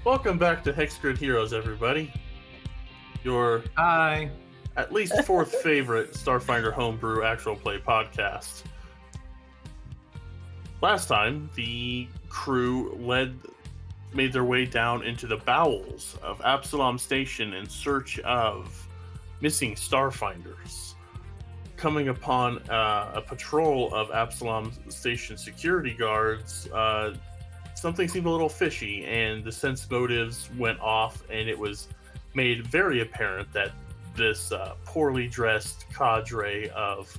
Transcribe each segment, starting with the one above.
Welcome back to Hex Grid Heroes, everybody. Your Hi. at least fourth favorite Starfinder homebrew actual play podcast. Last time, the crew made their way down into the bowels of Absalom Station in search of missing Starfinders. Coming upon a patrol of Absalom Station security guards, something seemed a little fishy, and the sense motives went off, and it was made very apparent that this poorly dressed cadre of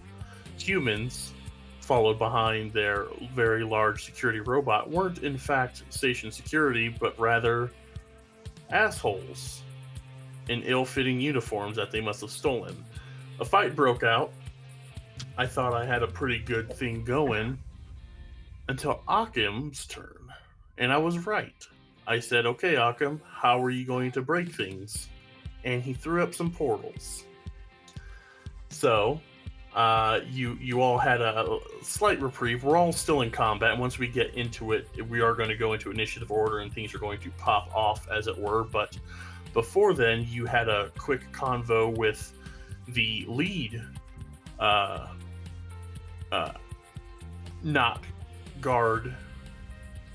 humans, followed behind their very large security robot, weren't in fact station security, but rather assholes in ill-fitting uniforms that they must have stolen. A fight broke out. I thought I had a pretty good thing going until Occam's turn. And I was right. I said, okay, Occam, how are you going to break things? And he threw up some portals. So, you all had a slight reprieve. We're all still in combat, and once we get into it, we are going to go into initiative order, and things are going to pop off, as it were. But before then, you had a quick convo with the lead NOT guard,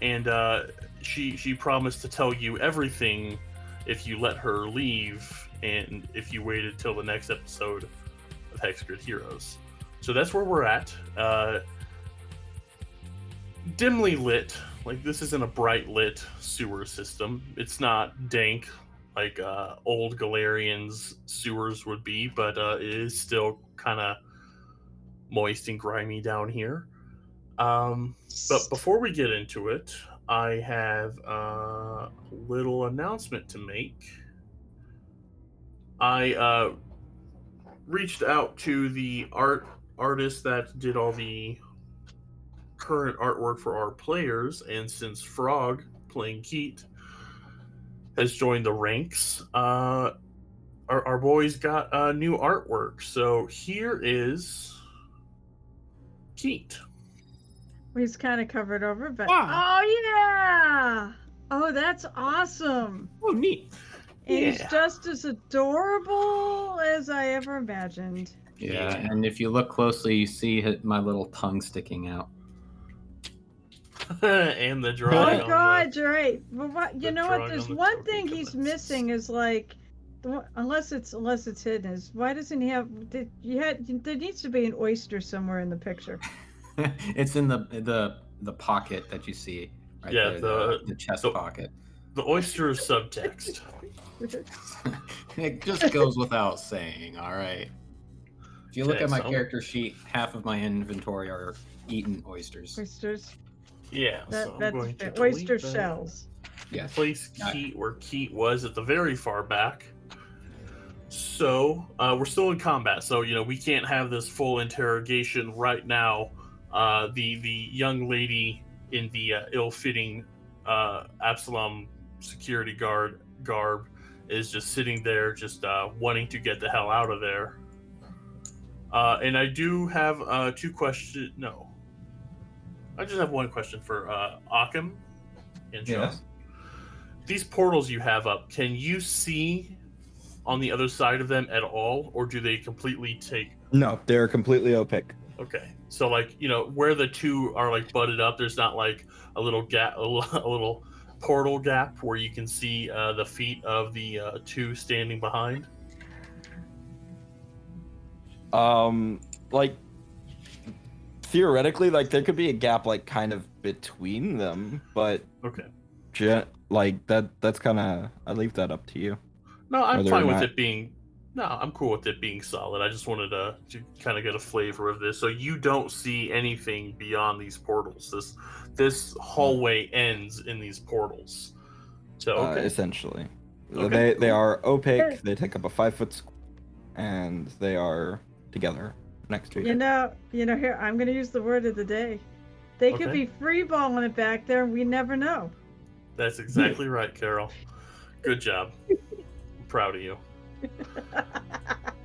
and she promised to tell you everything if you let her leave, and if you waited till the next episode of Hex Grid Heroes. So that's where we're at. Dimly lit, like this isn't a bright lit sewer system. It's not dank like old Galarian's sewers would be, but it is still kind of moist and grimy down here. But before we get into it, I have a little announcement to make. I reached out to the artist that did all the current artwork for our players, and since Frog, playing Keat, has joined the ranks, our boys got new artwork. So here is Keat. He's kind of covered over, but Wow. oh yeah! Oh, that's awesome. Oh, neat. And Yeah. he's just as adorable as I ever imagined. Yeah, and if you look closely, you see my little tongue sticking out. And the drawing. Oh God, you're right. Well, what, you the know what? drawing There's on the one token thing he's commences. missing is like, unless it's hidden. Is why doesn't he have? There needs to be an oyster somewhere in the picture. It's in the pocket that you see right Yeah, there, the chest pocket. The oyster is subtext. It just goes without saying, all right. If you look Okay, at my so- character sheet, half of my inventory are eaten oysters. Oysters. Yeah, so I'm That's going to fair. delete Oyster that. shells. Yes. Place Keat where Keat was at the very far back. So we're still in combat, so we can't have this full interrogation right now. The young lady in the ill-fitting Absalom security guard garb is just sitting there, just wanting to get the hell out of there. And I do have two questions. No, I just have one question for Occam and Sean. Yes. These portals you have up, can you see on the other side of them at all, or do they completely take? No, they're completely opaque. Okay, so where the two are butted up, there's not like a little gap, a little portal gap where you can see the feet of the two standing behind. Theoretically, there could be a gap kind of between them, but Okay. that's kind of, I leave that up to you. No, I'm Whether fine or with not- it being. No, I'm cool with it being solid. I just wanted to kind of get a flavor of this. So you don't see anything beyond these portals. This hallway ends in these portals. So okay. Essentially, Okay, they are opaque. They take up a 5-foot square, and they are together next to each other. Here I'm going to use the word of the day. They could Okay. be freeballing it back there, and we never know. That's exactly right, Carol. Good job. I'm proud of you.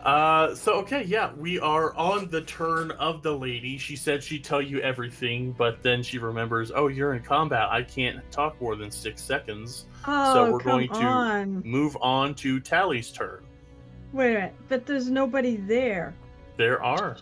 Okay, yeah, we are on the turn of the lady. She said she'd tell you everything, but then she remembers, oh, you're in combat. I can't talk more than 6 seconds. So Oh, we're come going to on. move on to Tally's turn. Wait a minute, but there's nobody there. There are.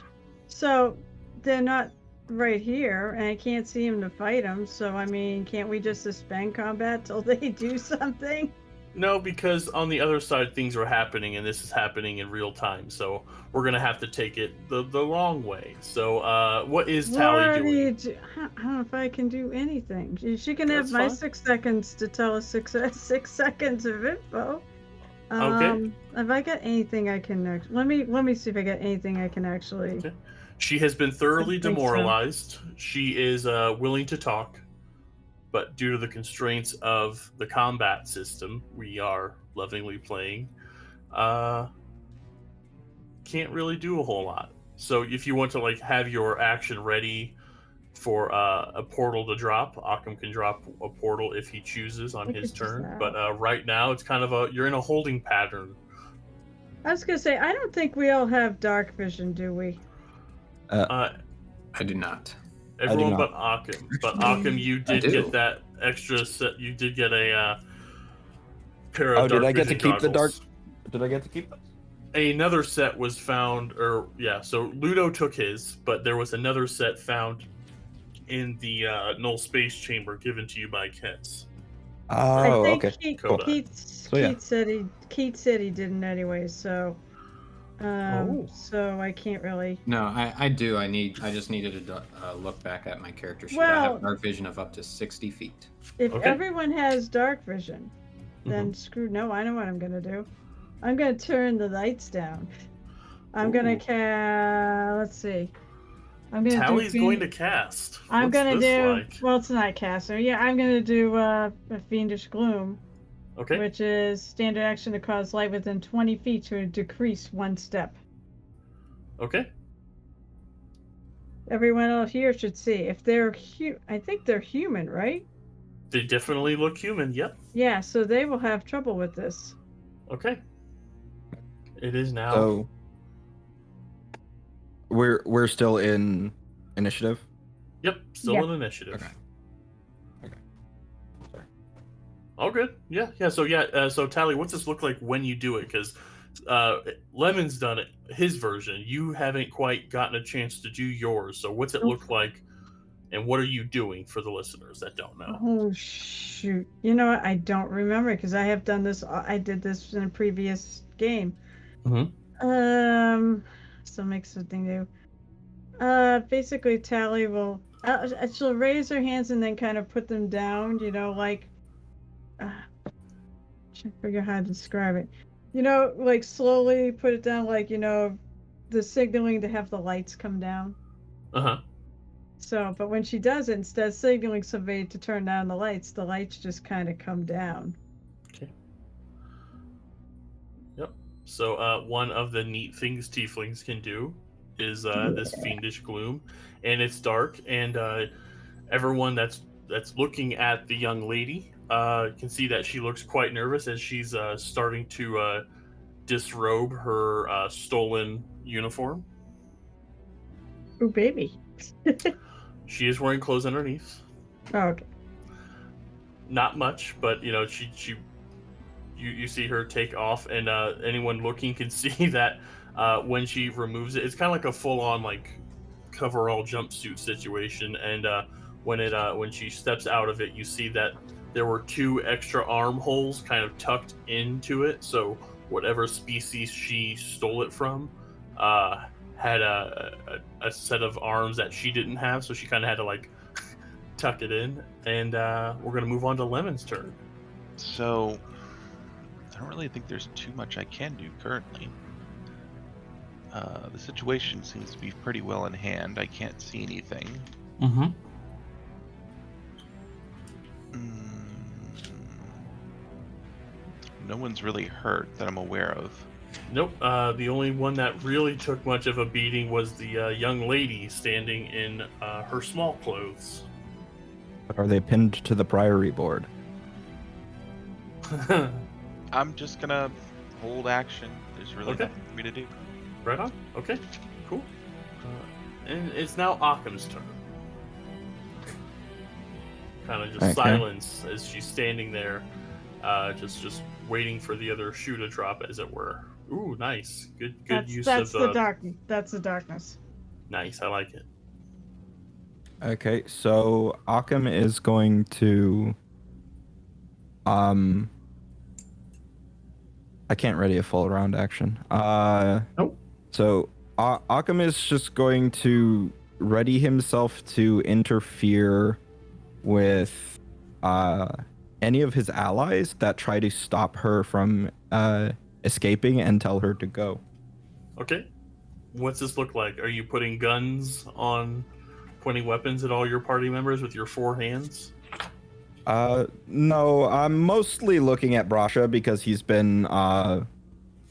So they're not right here, and I can't see him to fight them. So, I mean, can't we just suspend combat till they do something? No, because on the other side things are happening, and this is happening in real time. So we're gonna have to take it the long way. So, what is Tally doing? I don't know if I can do anything. She can That's have my fine. 6 seconds to tell us 6 seconds of info. Okay. Have I got anything I can let me see if I got anything I can actually. Okay. She has been thoroughly I think so. demoralized. She is willing to talk, but due to the constraints of the combat system we are lovingly playing, can't really do a whole lot. So if you want to like have your action ready for a portal to drop, Occam can drop a portal if he chooses on his turn. But right now it's kind of you're in a holding pattern. I was gonna say, I don't think we all have dark vision, do we? I do not. Everyone not. but Occam. But Occam, you did get that extra set. You did get a pair of dark did I get to vision keep the dark? goggles. Did I get to keep them? Another set was found, so Ludo took his, but there was another set found in the null space chamber given to you by Kents. Oh, I think okay. Keith said he didn't anyway, so so I can't really. No, I do. I just needed to look back at my character sheet. I Well, have dark vision of up to 60 feet. If everyone has dark vision, then screw. No, I know what I'm gonna do. I'm gonna turn the lights down. I'm gonna let's see. I'm gonna Tally's going to cast. I'm What's gonna this do. like? Well, it's not cast. So yeah, I'm gonna do a Fiendish Gloom. Okay. Which is standard action to cause light within 20 feet to decrease 1 step. Okay. Everyone else here should see if they're I think they're human, right? They definitely look human. Yep. Yeah, so they will have trouble with this. Okay. It is now. So we're still in initiative. Yep. Still in initiative. Okay. All good. Yeah. So Tally, what's this look like when you do it? Because Lemon's done it, his version. You haven't quite gotten a chance to do yours. So what's it look like, and what are you doing for the listeners that don't know? Oh shoot! You know what? I don't remember because I have done this. I did this in a previous game. So make something new. Basically, Tally will. She'll raise her hands and then kind of put them down. You know, like. Trying to figure out how to describe it. You know, like slowly put it down, like, you know, the signaling to have the lights come down. So, but when she does it, instead of signaling somebody to turn down the lights just kind of come down. Okay. Yep. So, one of the neat things tieflings can do is this Fiendish Gloom, and it's dark, and everyone that's looking at the young lady can see that she looks quite nervous as she's starting to disrobe her stolen uniform. Ooh, baby. She is wearing clothes underneath. Oh, okay. Not much, but you know, you see her take off, and anyone looking can see that when she removes it, it's kind of like a full-on like coverall jumpsuit situation, and when she steps out of it, you see that there were 2 extra armholes kind of tucked into it, so whatever species she stole it from had a set of arms that she didn't have, so she kind of had to like tuck it in. And we're going to move on to Lemon's turn. So I don't really think there's too much I can do currently. The situation seems to be pretty well in hand. I can't see anything. No one's really hurt that I'm aware of. Nope. The only one that really took much of a beating was the young lady standing in her small clothes. But are they pinned to the priory board? I'm just gonna hold action. There's really nothing for me to do. Right on. Okay, cool. And it's now Occam's turn. Kind of just silence as she's standing there, just waiting for the other shoe to drop, as it were. Ooh, nice. Good use of the darkness. That's the darkness. Nice, I like it. Okay, so Occam is going to I can't ready a full round action. Nope. So Occam is just going to ready himself to interfere with any of his allies that try to stop her from escaping and tell her to go. Okay. What's this look like? Are you putting guns on, pointing weapons at all your party members with your 4 hands? No, I'm mostly looking at Brasha because he's been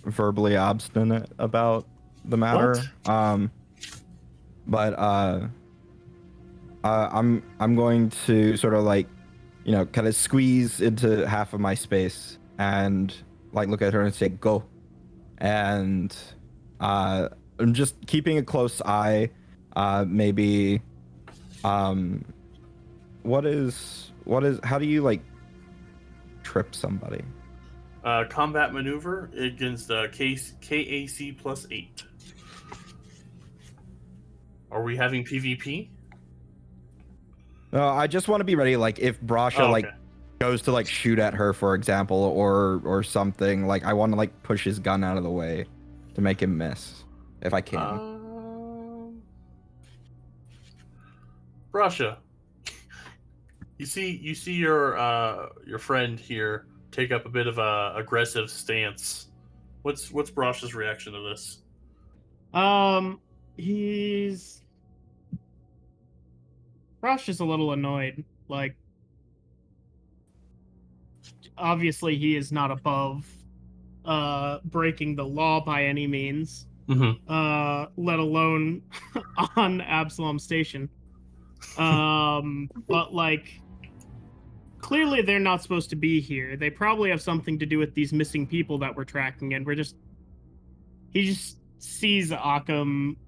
verbally obstinate about the matter. What? But I'm going to sort of like, kind of squeeze into half of my space and like look at her and say go, and I'm just keeping a close eye. Maybe what is how do you like trip somebody? Combat maneuver against KAC +8. Are we having PvP? No, I just want to be ready. Like if Brasha like goes to like shoot at her, for example, or something, like I want to like push his gun out of the way to make him miss if I can. Brasha, you see your friend here take up a bit of a aggressive stance. What's Brasha's reaction to this? Brasha's a little annoyed. Like, obviously he is not above breaking the law by any means, let alone on Absalom Station. But like, clearly they're not supposed to be here. They probably have something to do with these missing people that we're tracking, and he just sees Occam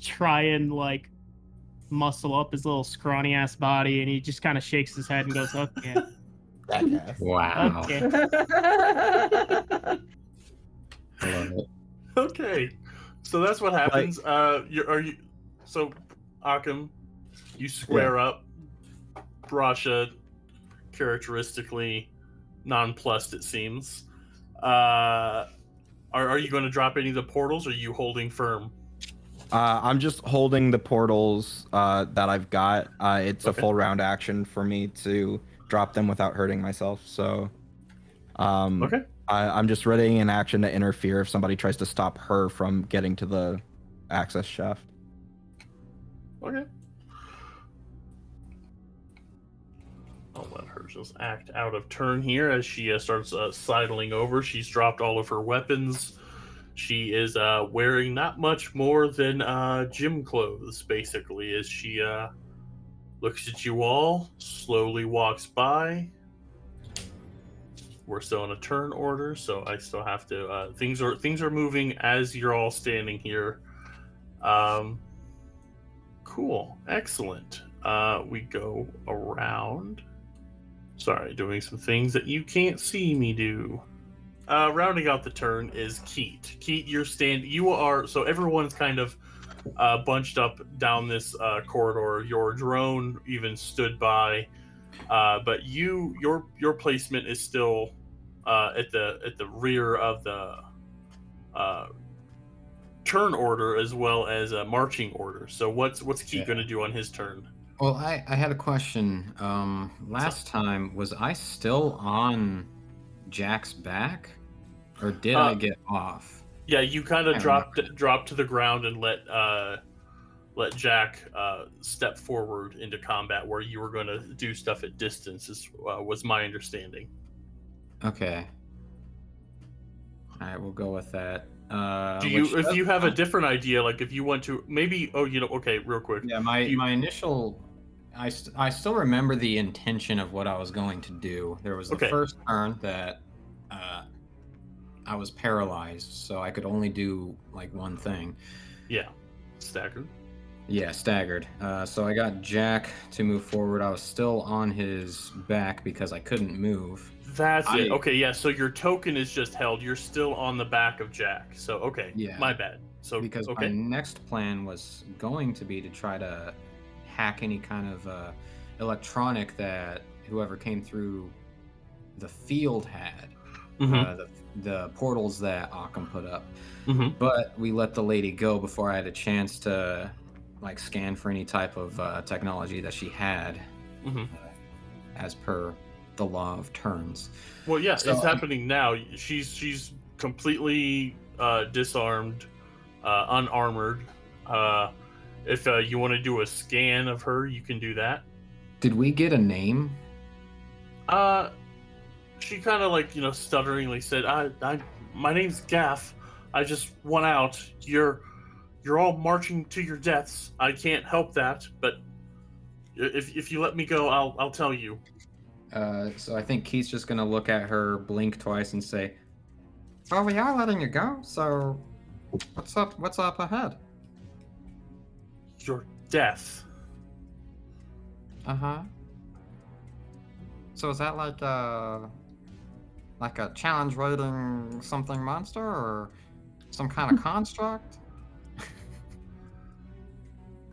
try and like muscle up his little scrawny ass body, and he just kind of shakes his head and goes, okay. Wow. Okay. I love it. Okay, so that's what happens. So Occam, you square up. Brasha, characteristically nonplussed, it seems. Are you going to drop any of the portals, or are you holding firm? I'm just holding the portals that I've got. It's a full round action for me to drop them without hurting myself. So, I'm just readying an action to interfere if somebody tries to stop her from getting to the access shaft. Okay. I'll let her just act out of turn here as she starts sidling over. She's dropped all of her weapons. She is wearing not much more than gym clothes, basically, as she looks at you all, slowly walks by. We're still in a turn order, so I still have to. Things are moving as you're all standing here. Cool, excellent. We go around. Sorry, doing some things that you can't see me do. Rounding out the turn is Keat. Keat, so everyone's kind of bunched up down this corridor. Your drone even stood by, but your placement is still at the rear of the turn order as well as a marching order. So what's Keat going to do on his turn? Well, I had a question. Last time, was I still on Jack's back, or did I get off? Yeah, you kind of dropped to the ground and let Jack step forward into combat, where you were going to do stuff at distance. Was my understanding. Okay. All right, we'll go with that. If you have a different idea, like if you want to maybe okay, real quick. Yeah, my initial. I still remember the intention of what I was going to do. There was the first turn that I was paralyzed, so I could only do like one thing. Yeah, staggered. Yeah, staggered. So I got Jack to move forward. I was still on his back because I couldn't move. That's it. Okay, yeah. So your token is just held. You're still on the back of Jack. So okay, Yeah. my bad. So because okay. my next plan was going to be to try to hack any kind of electronic that whoever came through the field had. The portals that Occam put up. But we let the lady go before I had a chance to like scan for any type of technology that she had, as per the law of turns. Well, yeah, so, it's happening now. She's completely disarmed, unarmored. If you want to do a scan of her, you can do that. Did we get a name? She kind of like, stutteringly said, my name's Gaff. I just won out. You're all marching to your deaths. I can't help that, but if you let me go, I'll tell you. So I think Keith's just gonna look at her, blink twice, and say, "Oh, we are letting you go. So, what's up? What's up ahead?" Your death. So is that like a challenge rating something monster or some kind of construct?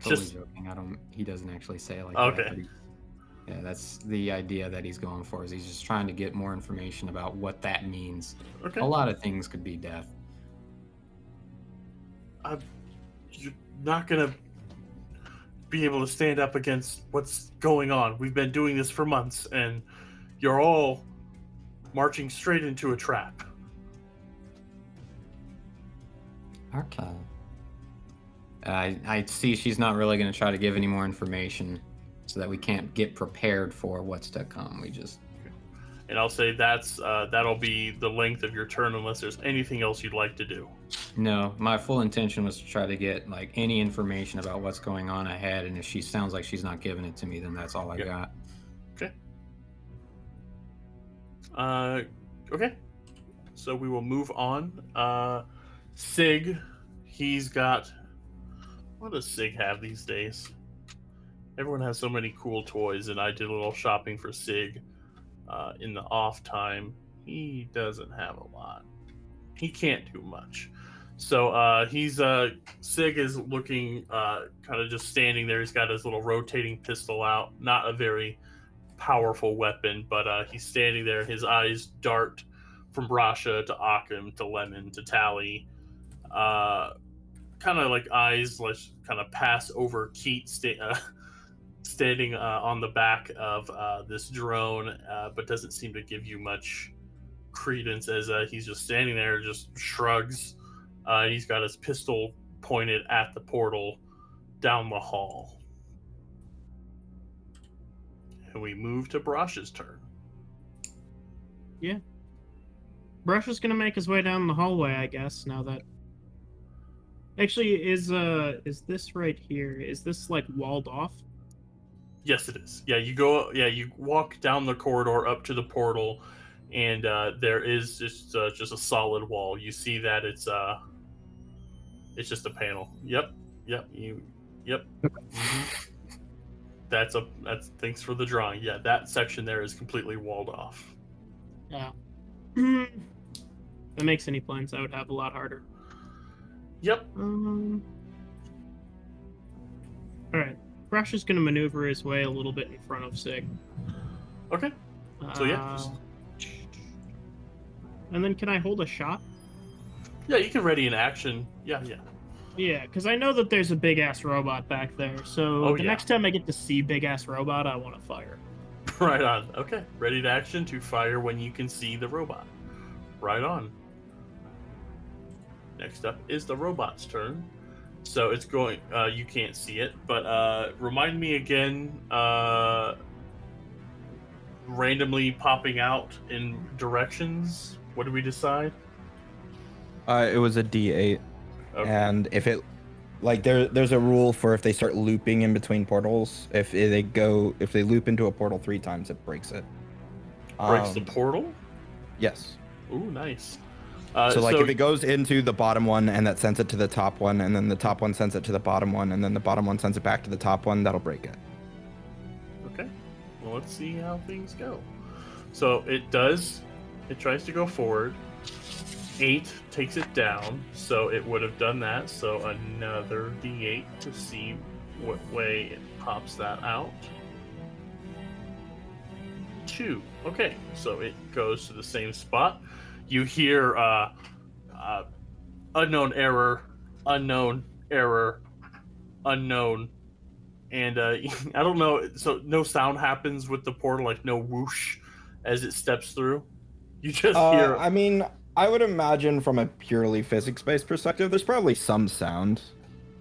Totally joking. He doesn't actually say it like that. But yeah, that's the idea that he's going for. Is he's just trying to get more information about what that means. Okay. A lot of things could be death. You're not gonna be able to stand up against what's going on. We've been doing this for months, and you're all marching straight into a trap. Okay. I see she's not really going to try to give any more information so that we can't get prepared for what's to come. We just... And I'll say that'll be the length of your turn unless there's anything else you'd like to do. No, my full intention was to try to get like any information about what's going on ahead, and if she sounds like she's not giving it to me, then that's all I got. Okay. Okay. So we will move on. Sig, he's got... What does Sig have these days? Everyone has so many cool toys, and I did a little shopping for Sig in the off time. He doesn't have a lot. He can't do much. So Sig is looking kind of just standing there. He's got his little rotating pistol out. Not a very powerful weapon, but he's standing there. His eyes dart from Brasha to Occam to Lemon to Tally. Kind of like eyes kind of pass over Keat standing on the back of this drone, but doesn't seem to give you much credence as he's just standing there, just shrugs. He's got his pistol pointed at the portal down the hall. And we move to Brash's turn. Yeah. Brush is gonna make his way down the hallway, I guess, now that... Actually, is this right here? Is this like walled off? Yes, it is. Yeah, you walk down the corridor up to the portal, and there is just a solid wall. You see that it's just a panel. Yep. That's thanks for the drawing. Yeah, that section there is completely walled off. Yeah. That makes any plans I would have a lot harder. Yep. All right. Brush is going to maneuver his way a little bit in front of Sig. Okay. So yeah. And then can I hold a shot? Yeah, you can ready an action. Yeah. Yeah, because I know that there's a big-ass robot back there, so next time I get to see big-ass robot, I want to fire. Right on. Okay. Ready to action to fire when you can see the robot. Right on. Next up is the robot's turn. So it's going... you can't see it, but remind me again... randomly popping out in directions. What did we decide? It was a D8. Okay. And if it... Like, there's a rule for if they start looping in between portals. If they loop into a portal 3 times, it breaks it. Breaks the portal? Yes. Ooh, nice. So like if it goes into the bottom one and that sends it to the top one, and then the top one sends it to the bottom one, and then the bottom one sends it back to the top one, that'll break it. Okay. Well, let's see how things go. So it does. It tries to go forward. 8 takes it down, so it would have done that. So another D8 to see what way it pops that out. 2. Okay, so it goes to the same spot. You hear unknown error, unknown error, unknown, and I don't know. So no sound happens with the portal, like no whoosh as it steps through. You just hear. I mean, I would imagine from a purely physics-based perspective, there's probably some sound.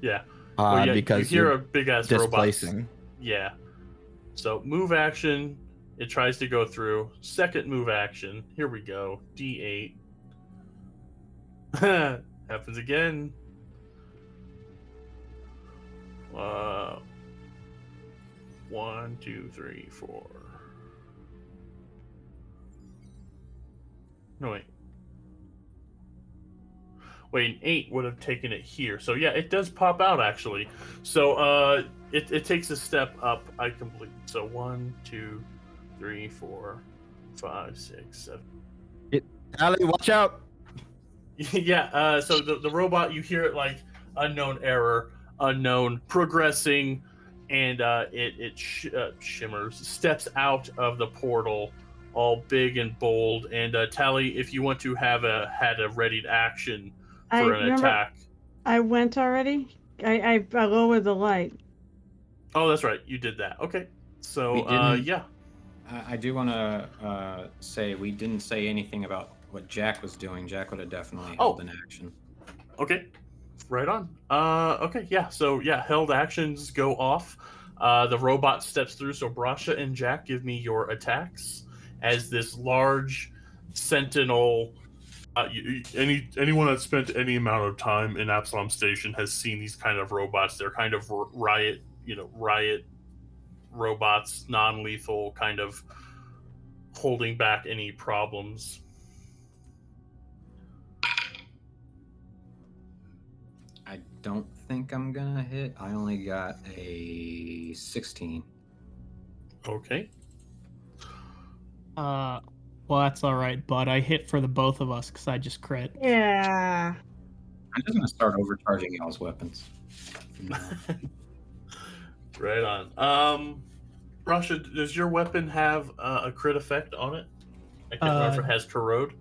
Yeah. Well, yeah, because you hear a big ass displacing. robot. Yeah. So move action. It tries to go through. Second move action. Here we go. D8. Happens again. 1, 2, 3, 4. No, wait. Wait, an 8 would have taken it here. So yeah, it does pop out actually. So it takes a step up. I complete. So 1, 2, 3, 4, 5, 6, 7. Ali, watch out! Yeah. So the robot, you hear it like unknown error, unknown, progressing, and it shimmers, steps out of the portal, all big and bold. And Tally, if you want to had a readied action for an attack. I went already. I lowered the light. Oh, that's right. You did that. Okay. So yeah. I do want to say we didn't say anything about what Jack was doing. Jack would have definitely held an action. Okay. Right on. Okay, yeah. So yeah, held actions go off. The robot steps through. So Brasha and Jack, give me your attacks as this large sentinel. Anyone that's spent any amount of time in Absalom Station has seen these kind of robots. They're kind of riot robots, non-lethal, kind of holding back any problems. I don't think I'm gonna hit. I only got a 16. Okay. Well, that's all right, but I hit for the both of us because I just crit. Yeah. I'm just gonna start overcharging y'all's weapons. Right on. Rasha, does your weapon have a crit effect on it? I can't remember if it has corrode.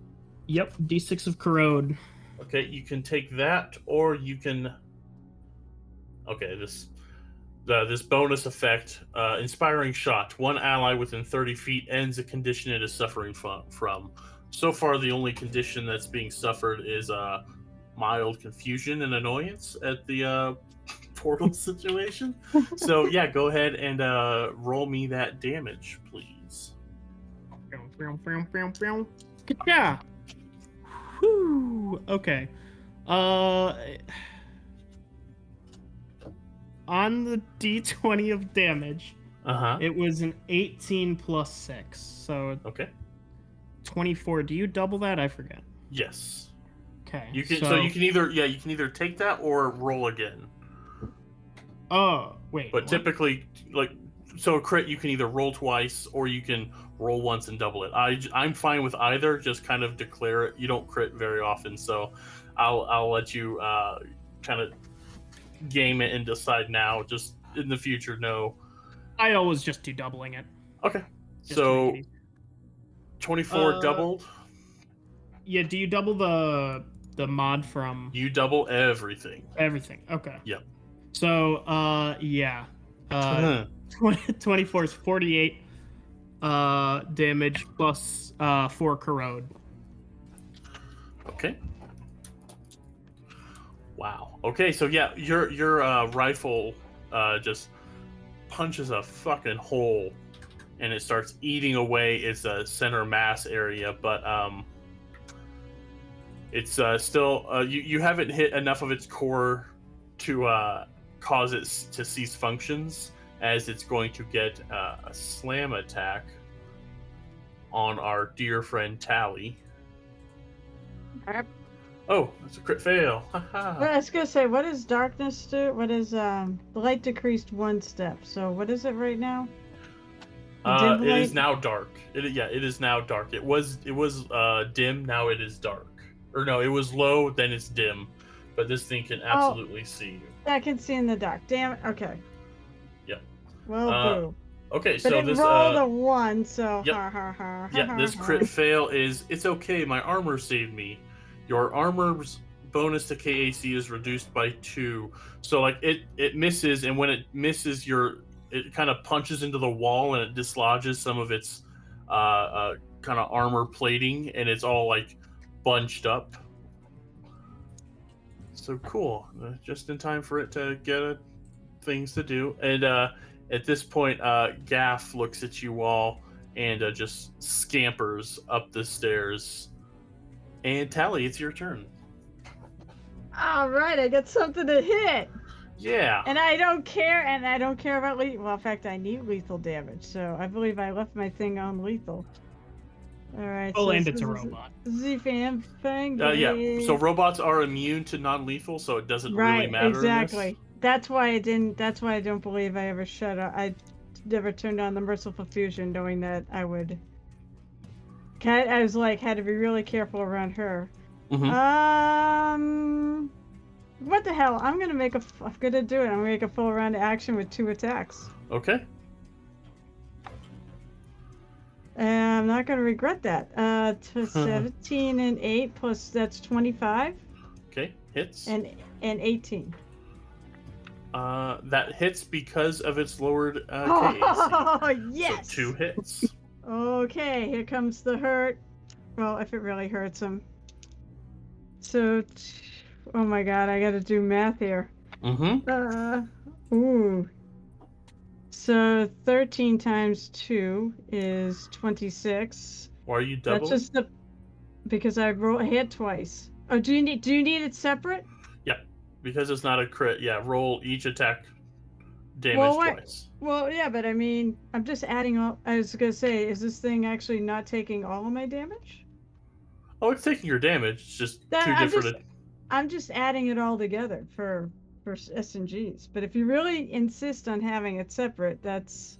Yep, D6 of corrode. Okay, you can take that, or you can. Okay, this bonus effect, inspiring shot. One ally within 30 feet ends a condition it is suffering from. So far, the only condition that's being suffered is mild confusion and annoyance at the portal situation. So yeah, go ahead and roll me that damage, please. Yeah. Whew. Okay. On the D20 of damage, it was an 18 plus 6, so okay, 24. Do you double that? I forget. Yes. Okay. You can. So you can either take that or roll again. Oh wait. But typically, so a crit, you can either roll twice or you can roll once and double it. I'm fine with either. Just kind of declare it. You don't crit very often, so I'll let you kind of game it and decide now. Just in the future, no. I always just do doubling it. Okay. So 24 doubled. Yeah. Do you double the mod from? You double everything. Everything. Okay. Yep. So yeah. 24 is 48 damage plus 4 corrode. Okay. Wow. Okay, so yeah, your rifle just punches a fucking hole, and it starts eating away its center mass area. But it's still you haven't hit enough of its core to cause it to cease functions, as it's going to get a slam attack on our dear friend Tally. Oh, that's a crit fail. Well, I was gonna say, what does darkness do? What is the light decreased 1 step? So what is it right now? It is now dark. It is now dark. It was dim. Now it is dark. Or no, it was low. Then it's dim. But this thing can absolutely see you. I can see in the dark. Damn it. Okay. Yep. Well, boo. Okay, But so it this rolled a 1, so yep. ha ha ha. Yeah, this crit fail is it's okay. My armor saved me. Your armor's bonus to KAC is reduced by 2. So like it misses, and when it misses, it kind of punches into the wall and it dislodges some of its kind of armor plating, and it's all like bunched up. So cool. Just in time for it to get things to do. And at this point, Gaff looks at you all and just scampers up the stairs. And Tally, it's your turn. All right, I got something to hit. Yeah. And I don't care, about lethal. Well, in fact, I need lethal damage, so I believe I left my thing on lethal. All right. Oh, so and it's a robot. Z-Fan thing. Yeah. So robots are immune to non-lethal, so it doesn't really matter. Exactly. That's why I didn't. That's why I don't believe I ever shut up. I never turned on the merciful fusion, knowing that I would. I was like, had to be really careful around her. Mm-hmm. What the hell? I'm gonna make I'm gonna do it. I'm gonna make a full round action with 2 attacks. Okay. And I'm not gonna regret that. 17 and 8 plus that's 25. Okay, hits. And 18. That hits because of its lowered KAC. Oh yes. So 2 hits. Okay, here comes the hurt. Well, if it really hurts him. So, oh my god, I gotta do math here. Ooh. So 13 times 2 is 26. Why are you doubling? That's just because I hit twice. Oh, do you need it separate? Yeah, because it's not a crit. Yeah, roll each attack damage twice. Well, yeah, but I mean, I'm just adding all. I was gonna say, is this thing actually not taking all of my damage? Oh, it's taking your damage. It's just 2 different. I'm just adding it all together for S&Gs. But if you really insist on having it separate, that's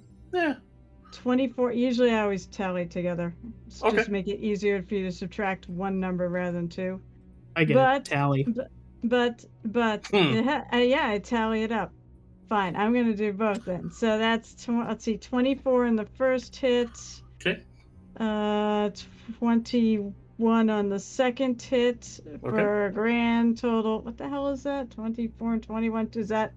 24. Usually I always tally together. Just make it easier for you to subtract 1 number rather than 2. I get it. Tally. But I tally it up. Fine, I'm gonna do both then. So that's let's see, 24 in the first hit. Okay. 21 on the second hit for a grand total. What the hell is that? 24 and 21. Is that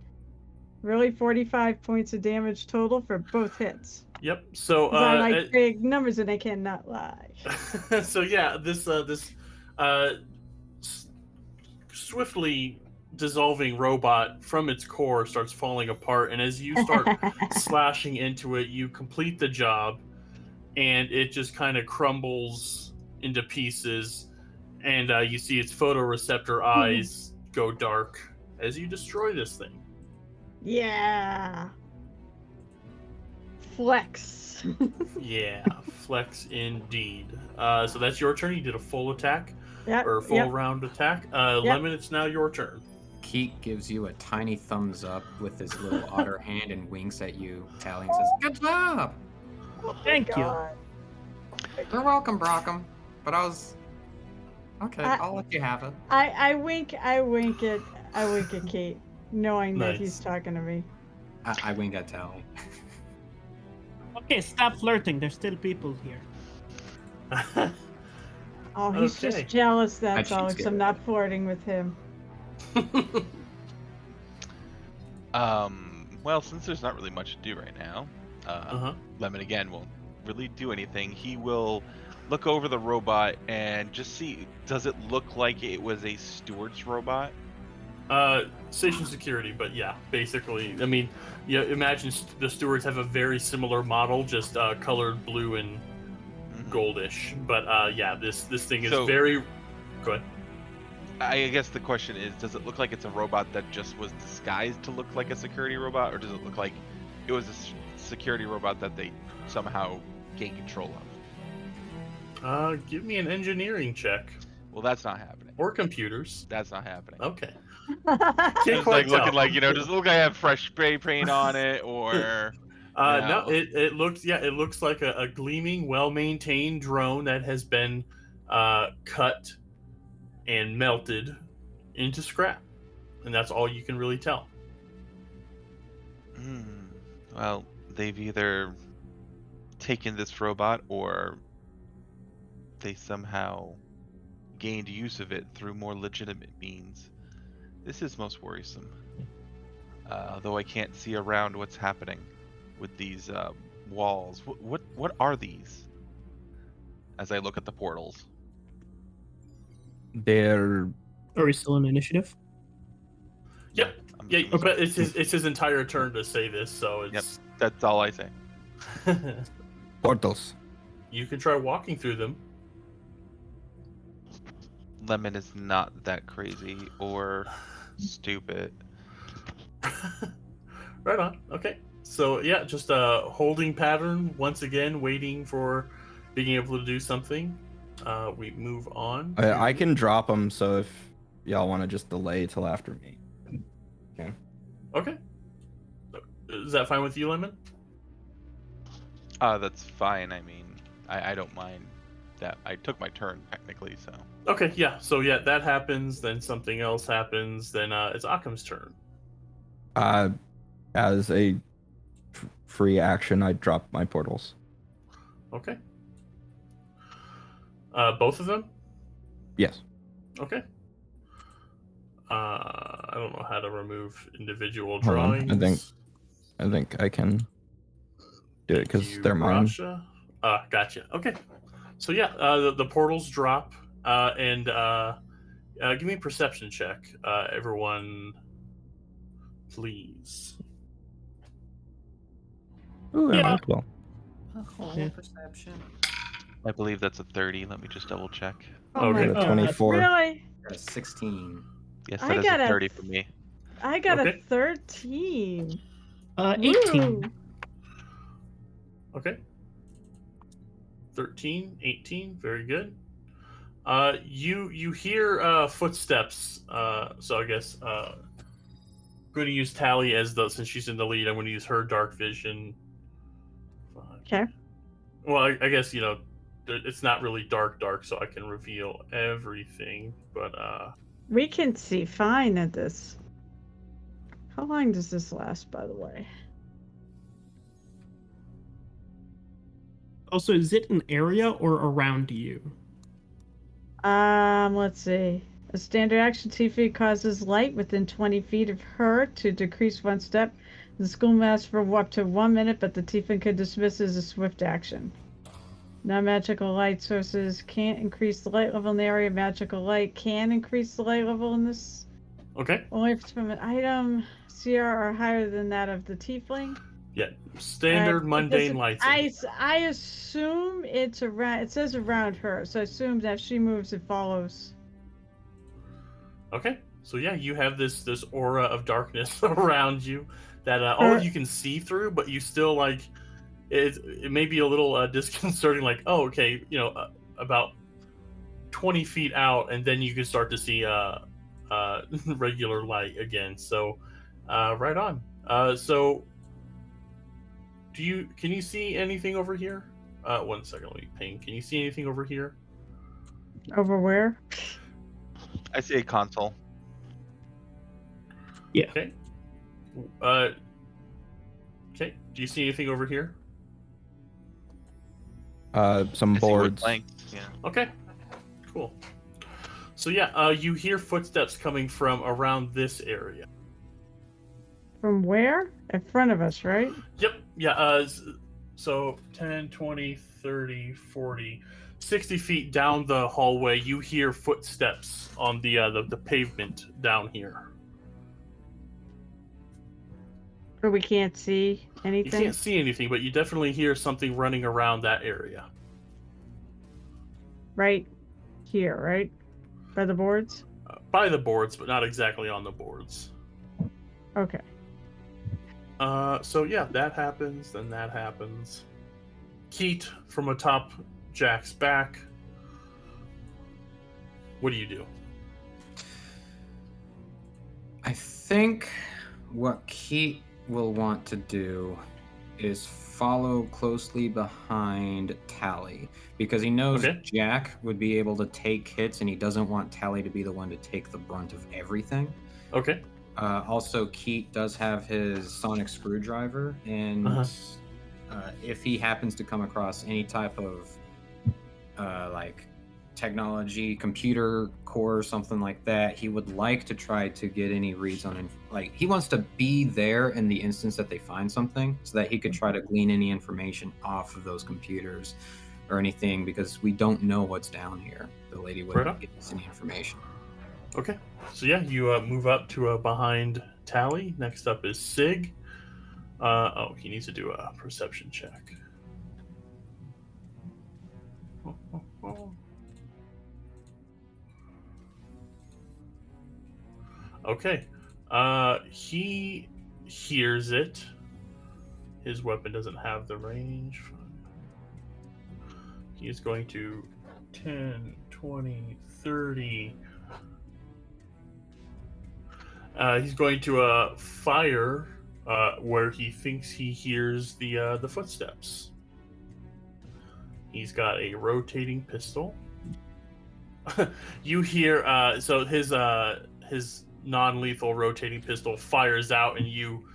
really 45 points of damage total for both hits? Yep. So I like big numbers and I cannot lie. So yeah, this swiftly dissolving robot from its core starts falling apart, and as you start slashing into it, you complete the job, and it just kind of crumbles into pieces, and you see its photoreceptor eyes go dark as you destroy this thing. Yeah. Flex. Yeah, flex indeed. So that's your turn. You did a full attack, or full round attack. Lemon, it's now your turn. Keat gives you a tiny thumbs up with his little otter hand and winks at you. Tally says, "Good job." Thank you. You're welcome, Brockham. But I was okay. I'll let you have it. I wink at Kate, knowing that he's talking to me. I wink at Tally. Okay, stop flirting. There's still people here. Oh, he's just jealous, that's all, because I'm not flirting with him. Well, since there's not really much to do right now, Lemon again won't really do anything. He will look over the robot and just see, does it look like it was a steward's robot? Station security, but yeah, basically. I mean, yeah, imagine the stewards have a very similar model, just colored blue and goldish. But yeah, this thing is very. Go ahead. I guess the question is, does it look like it's a robot that just was disguised to look like a security robot, or does it look like it was a security robot that they somehow gained control of? Give me an engineering check. Well, that's not happening. Or computers. That's not happening. Okay. It's Can't like quite looking tell. like, does it look like I have fresh spray paint on it, or No, it looks like a gleaming, well-maintained drone that has been cut and melted into scrap, and that's all you can really tell. Well, they've either taken this robot or they somehow gained use of it through more legitimate means. This is most worrisome. Though I can't see around what's happening with these walls. What are these? As I look at the portals. They're Are we still in initiative? Yep. Yeah, I'm but it's his entire turn to say this, so it's. Yep, that's all I say. portals. You can try walking through them. Lemon is not that crazy or stupid. Right on. Okay. So yeah, just a holding pattern once again, waiting for being able to do something. We move on. I can drop them, so if y'all want to just delay till after me. Okay. Okay. Is that fine with you, Lemon? That's fine. I mean, I don't mind that. I took my turn technically, so. Okay, yeah. So yeah, that happens. Then something else happens. Then it's Occam's turn. As a free action, I drop my portals. Okay. Both of them? Yes. Okay. I don't know how to remove individual Hold on, drawings. I think I can do it because You, they're mine. Rasha. Gotcha. Okay. So yeah, the portals drop, and give me a perception check, everyone, please. Ooh, I Yeah. rolled well. Yeah. Perception. I believe that's a 30. Let me just double check. Oh Okay. my Got a God. 24. Really? Got a 16. Yes, I that is got a a 30 for me. I got Okay. a 13. 18. Woo. Okay. 13, 18, very good. You hear footsteps. So I guess I'm going to use Tally since she's in the lead. I'm going to use her dark vision. Okay. Well, I guess it's not really dark, so I can reveal everything. But We can see fine at this. How long does this last, by the way? Also, is it an area or around you? Let's see. A standard action Tifa causes light within 20 feet of her to decrease 1 step. The school lasts for up to 1 minute, but the Tifa can dismiss as a swift action. Non-magical light sources can't increase the light level in the area. Magical light can increase the light level in this. okay. Only if it's from an item CR or higher than that of the Tiefling. Yeah, standard mundane lights. I assume it's around. It says around her, so I assume that if she moves, it follows. Okay, so yeah, you have this aura of darkness around you that all of you can see through, but you still it may be a little disconcerting. Like, oh, okay, about 20 feet out, and then you can start to see regular light again. So, right on. So. Can you see anything over here? 1 second, let me ping. Can you see anything over here? Over where? I see a console. Yeah. Okay. Okay. Do you see anything over here? Some I see wood boards. planks, yeah. Okay. Cool. So yeah, you hear footsteps coming from around this area. From where? In front of us, right? Yep. Yeah. So 10, 20, 30, 40, 60 feet down the hallway, you hear footsteps on the pavement down here. But we can't see You anything. can't see anything, but you definitely hear something running around that area. Right here, right? By the boards? By the boards, but not exactly on the boards. Okay. So yeah, that happens, then that happens. Keat, from atop Jack's back. What do you do? I think what Keat will want to do is follow closely behind Tally, because he knows Jack would be able to take hits, and he doesn't want Tally to be the one to take the brunt of everything. Okay. Also, Keat does have his sonic screwdriver, and if he happens to come across any type of like technology, computer core, something like that, he would like to try to get any reads on like he wants to be there in the instance that they find something, so that he could try to glean any information off of those computers or anything, because we don't know what's down here. The lady wouldn't give us any information. Okay, so yeah, you move up to behind Tally. Next up is Sig. He needs to do a perception check. Okay. He hears it. His weapon doesn't have the range. He is going to 10, 20, 30. He's going to fire where he thinks he hears the footsteps. He's got a rotating pistol. You hear so his non-lethal rotating pistol fires out, and you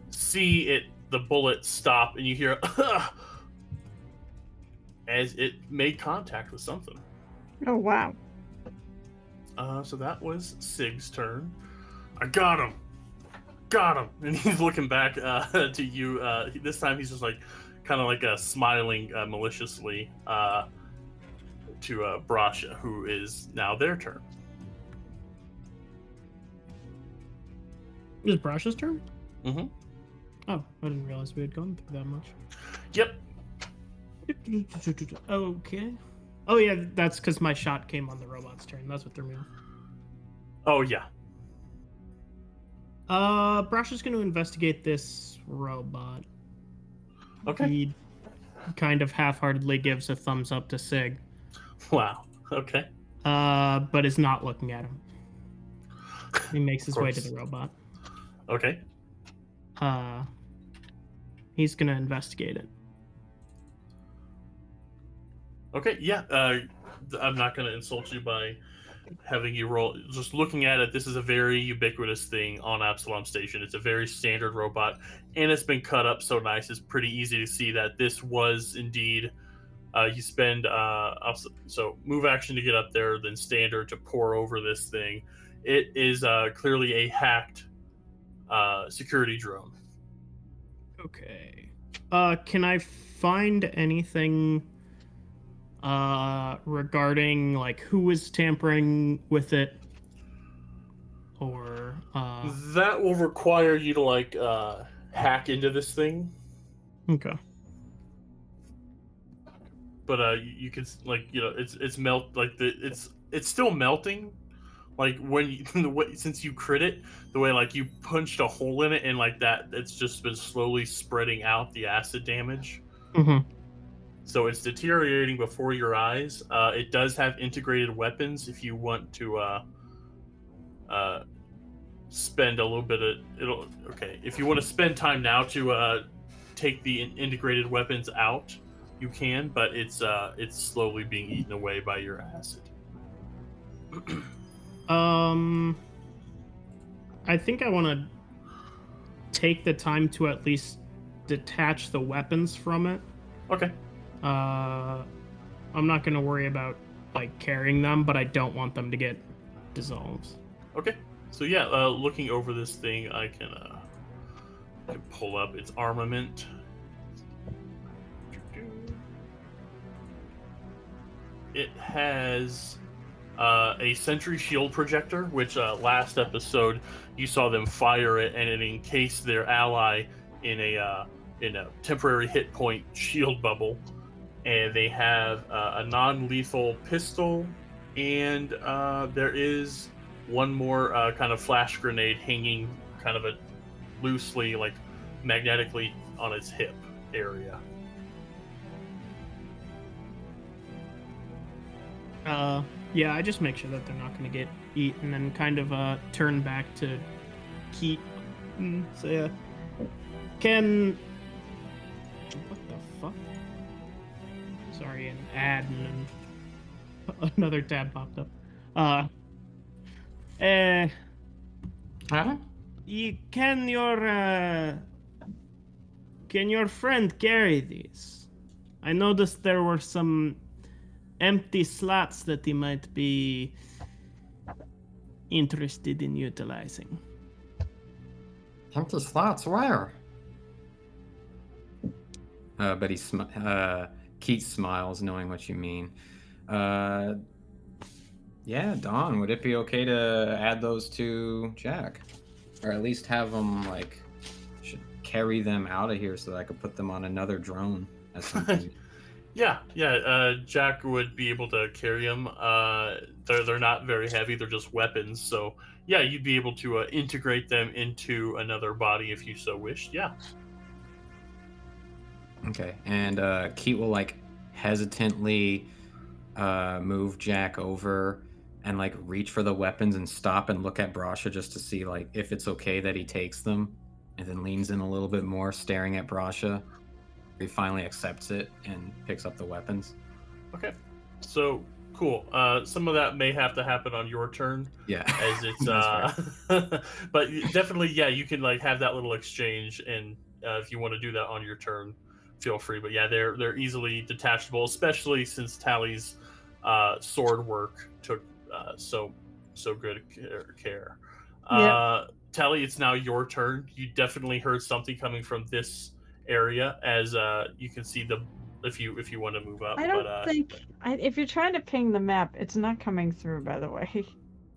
see the bullet stop, and you hear as it made contact with something. Oh wow. So that was Sig's turn. I got him, and he's looking back to you. This time he's just like kind of like smiling maliciously to Brasha, who is now their turn. Is Brasha's turn? Mm-hmm. Oh, I didn't realize we had gone through that much. Yep. Okay. Oh yeah, that's because my shot came on the robot's turn. That's what threw me off. Oh yeah. Brasha's going to investigate this robot. Okay. He kind of half-heartedly gives a thumbs up to Sig. Wow. Okay. But is not looking at him. He makes his way to the robot. Okay. He's gonna investigate it. Okay, yeah. I'm not gonna insult you by having you roll. Just looking at it, this is a very ubiquitous thing on Absalom Station. It's a very standard robot, and it's been cut up so nice. It's pretty easy to see that this was indeed. You spend so move action to get up there, then standard to pour over this thing. It is clearly a hacked security drone. Okay. Can I find anything regarding like who was tampering with it, or that will require you to like hack into this thing. Okay. But you can like it's it's still melting. Like when you, the way, since you crit it, the way like you punched a hole in it and like that, it's just been slowly spreading out the acid damage. Mm-hmm. So it's deteriorating before your eyes. It does have integrated weapons if you want to spend a little bit of it'll. Okay, if you want to spend time now to take the integrated weapons out, you can, but it's slowly being eaten away by your acid. I think I want to take the time to at least detach the weapons from it. Okay. I'm not going to worry about like carrying them, but I don't want them to get dissolved. Okay. So yeah, looking over this thing, I can pull up its armament. It has a sentry shield projector, which last episode you saw them fire it, and it encased their ally in a temporary hit point shield bubble. And they have a non-lethal pistol, and there is one more kind of flash grenade hanging kind of loosely, like magnetically on its hip area. Yeah, I just make sure that they're not going to get eaten and kind of turn back to Keat. So yeah. Can... What the fuck? Sorry, an ad and then another tab popped up. Huh? Can your friend carry these? I noticed there were some empty slots that he might be interested in utilizing. Empty slots, where? But Keith smiles, knowing what you mean. Yeah, Don, would it be okay to add those to Jack? Or at least have them, should carry them out of here so that I could put them on another drone at some point. Yeah. Jack would be able to carry them. They're not very heavy. They're just weapons. So, yeah, you'd be able to integrate them into another body if you so wished. Yeah. Okay, and Keith will, hesitantly move Jack over and, reach for the weapons and stop and look at Brasha just to see, if it's okay that he takes them, and then leans in a little bit more, staring at Brasha. He finally accepts it and picks up the weapons. Okay, so cool. Some of that may have to happen on your turn. Yeah, as it's but definitely, yeah, you can have that little exchange, and if you want to do that on your turn, feel free. But yeah, they're easily detachable, especially since Tally's sword work took so good care. Yep. Tally, it's now your turn. You definitely heard something coming from this area, as you can see if you want to move up. I don't think if you're trying to ping the map, it's not coming through. By the way.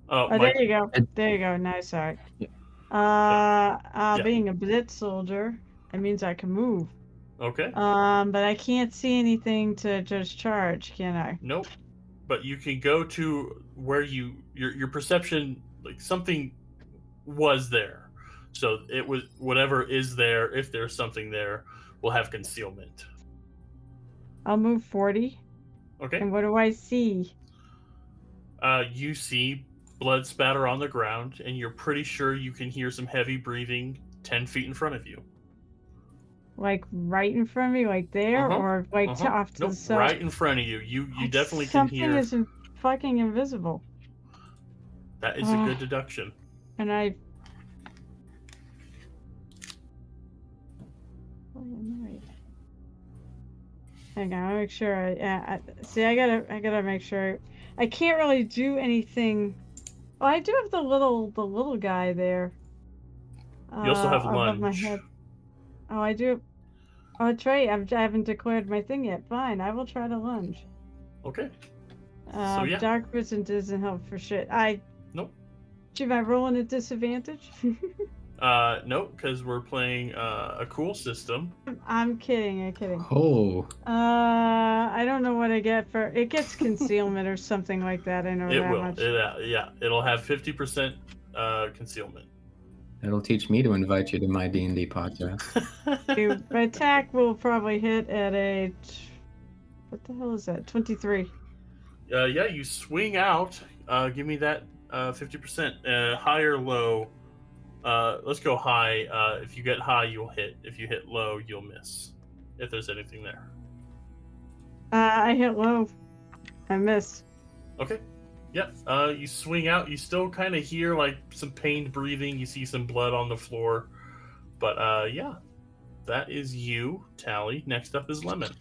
Oh, there you go. There you go. Nice. All right. Yeah. Being a blitz soldier, it means I can move. Okay. But I can't see anything to just charge, can I? Nope. But you can go to where your perception, something was there. So it was whatever is there. If there's something there, will have concealment. I'll move 40. Okay. And what do I see? You see blood spatter on the ground, and you're pretty sure you can hear some heavy breathing 10 feet in front of you. Right in front of me, there, or off to the side? Right in front of you. You definitely can hear. Something is fucking invisible. That is a good deduction. And I. Hang on, I'll make sure. I gotta make sure. I can't really do anything. Well, I do have the little guy there. You also have above lunge. my head. Oh, I do. Oh, that's right. I haven't declared my thing yet. Fine, I will try to lunge. Okay. Dark vision doesn't help for shit. Nope. Am I rolling at disadvantage? No, because we're playing a cool system. I'm kidding. Oh. I don't know what I get for it. Gets concealment or something like that. I know it that will. much. It'll have 50% concealment. It'll teach me to invite you to my D&D podcast. My attack will probably hit at a... What the hell is that? 23. Yeah, you swing out. Give me that 50%. High or low? Let's go high. If you get high, you'll hit. If you hit low, you'll miss. If there's anything there. I hit low. I miss. Okay. Yep. You swing out. You still kind of hear some pained breathing. You see some blood on the floor. But yeah, that is you, Tally. Next up is Lemon.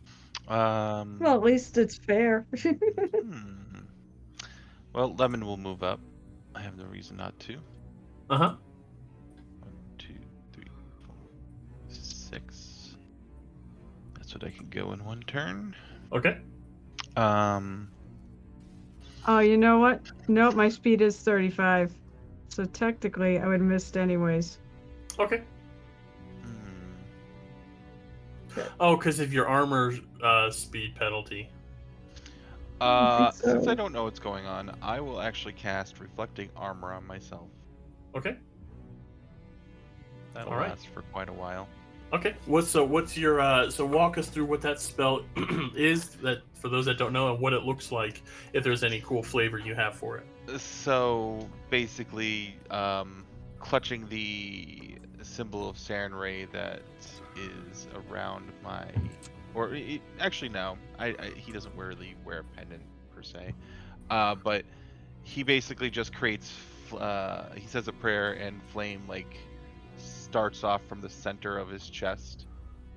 Well, at least it's fair. Well, Lemon will move up. I have no reason not to. 1, 2, 3, 4, 6. That's what I can go in one turn. Okay. Oh, you know what? Nope, my speed is 35. So technically, I would have missed anyways. Okay. Oh, because of your armor speed penalty. Since I don't know what's going on, I will actually cast Reflecting Armor on myself. Okay. That'll last for quite a while. Okay. What's your so walk us through what that spell is, that for those that don't know, and what it looks like, if there's any cool flavor you have for it. So basically, clutching the symbol of Sarenrae that is around my, actually no, he doesn't really wear a pendant per se, but he basically just creates. He says a prayer and flame like starts off from the center of his chest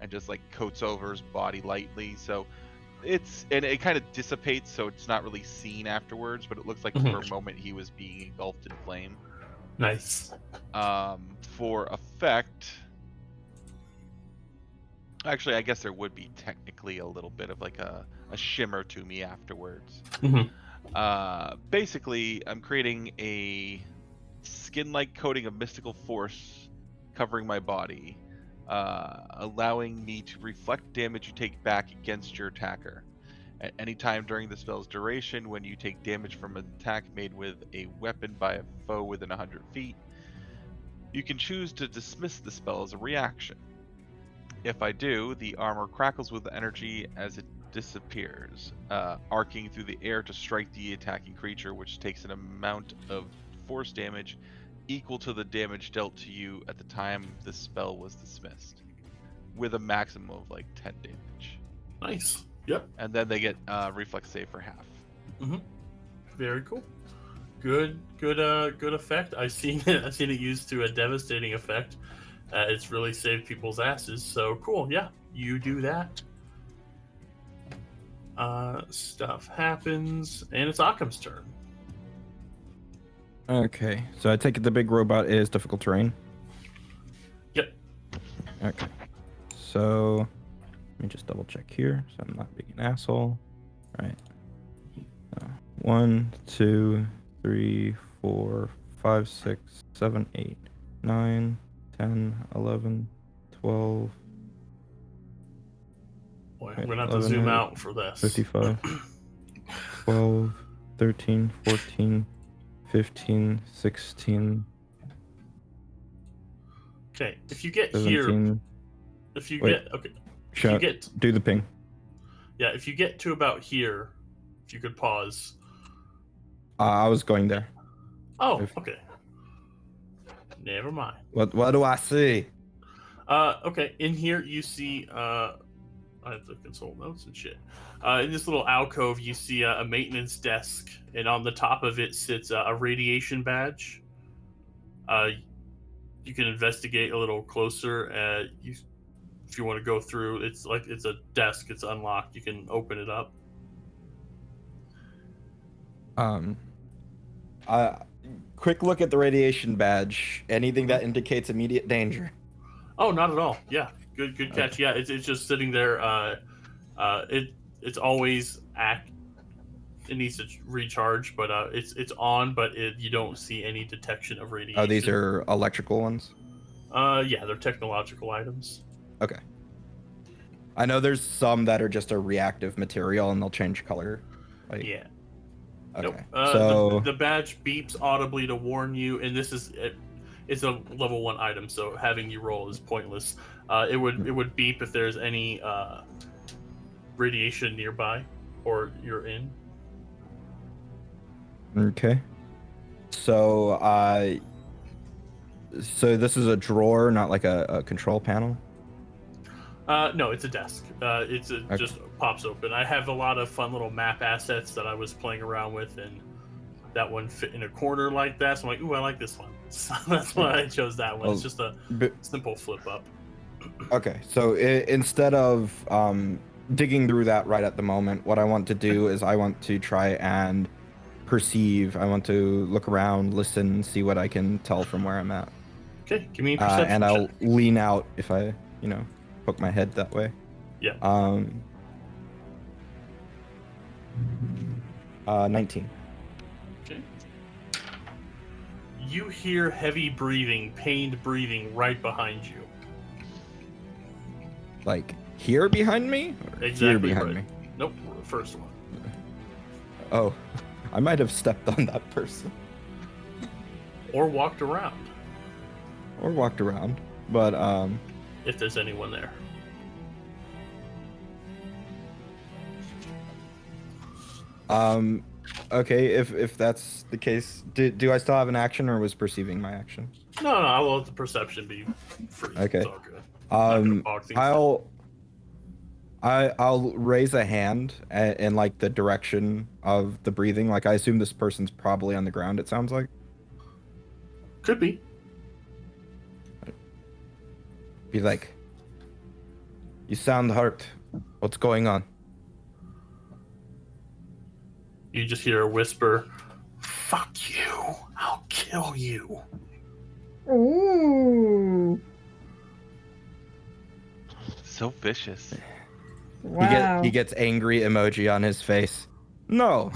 and just like coats over his body lightly. So it kind of dissipates, so it's not really seen afterwards, but it looks like for a moment he was being engulfed in flame. Nice. For effect, actually, I guess there would be technically a little bit of like a shimmer to me afterwards. Basically, I'm creating a skin-like coating of mystical force covering my body, allowing me to reflect damage you take back against your attacker. At any time during the spell's duration, when you take damage from an attack made with a weapon by a foe within 100 feet, you can choose to dismiss the spell as a reaction. If I do, the armor crackles with energy as it disappears, arcing through the air to strike the attacking creature, which takes an amount of force damage equal to the damage dealt to you at the time the spell was dismissed, with a maximum of like 10 damage. Nice. Yep. And then they get reflex save for half. Very cool. Good effect. I've seen it used to a devastating effect. It's really saved people's asses. So cool. Yeah, you do that. Stuff happens, and it's Occam's turn. Okay, so I take it the big robot is difficult terrain? Yep. Okay. So, let me just double check here so I'm not being an asshole. All right. 1, 2, 3, 4, 5, 6, 7, 8, 9, 10, 11, 12. Boy, I'm going to have to zoom out for this. 55, 12, 13, 14, 15, 16. Okay, if you get 17. here, if you Wait. get, okay. Shut, you get, do the ping. yeah, if you get to about here, if you could pause. I was going there. Oh, okay. Never mind. What do I see? Okay, in here you see, I have to consult notes and shit. In this little alcove, you see a maintenance desk, and on the top of it sits a radiation badge. You can investigate a little closer. If you want to go through, it's a desk. It's unlocked. You can open it up. Quick look at the radiation badge. Anything that indicates immediate danger? Oh, not at all. Yeah, good catch. Okay. Yeah, it's just sitting there. It's always it needs to recharge, but it's on, but you don't see any detection of radiation. Oh, these are electrical ones? Yeah, they're technological items. Okay. I know there's some that are just a reactive material and they'll change color. Like, Yeah. Okay. Nope. So the badge beeps audibly to warn you, and this is it's a level 1 item, so having you roll is pointless. It would beep if there's any radiation nearby or you're in. okay. So so this is a drawer, not like a control panel? No, it's a desk. Okay. Just pops open. I have a lot of fun little map assets that I was playing around with, and that one fit in a corner like that. So I'm like, ooh, I like this one. So that's why I chose that one. It's just a simple flip up. Okay, so instead of digging through that right at the moment, what I want to do is I want to try and perceive. I want to look around, listen, see what I can tell from where I'm at. Okay, give me a perception and I'll check. lean out if I, poke my head that way. Yeah. 19. Okay. You hear heavy breathing, pained breathing right behind you. Like here behind me? Or Exactly here behind right. me? Nope, first one. Oh, I might have stepped on that person. Or walked around. Or walked around. But, if there's anyone there. Okay, if that's the case, do I still have an action, or was perceiving my action? No, I'll let the perception be free. Okay. It's all good. I'll raise a hand in like the direction of the breathing. Like I assume this person's probably on the ground. It sounds like. Could be. Be like, you sound hurt. What's going on? You just hear a whisper, "Fuck you! I'll kill you." Ooh. So vicious. Wow. He gets angry emoji on his face. No,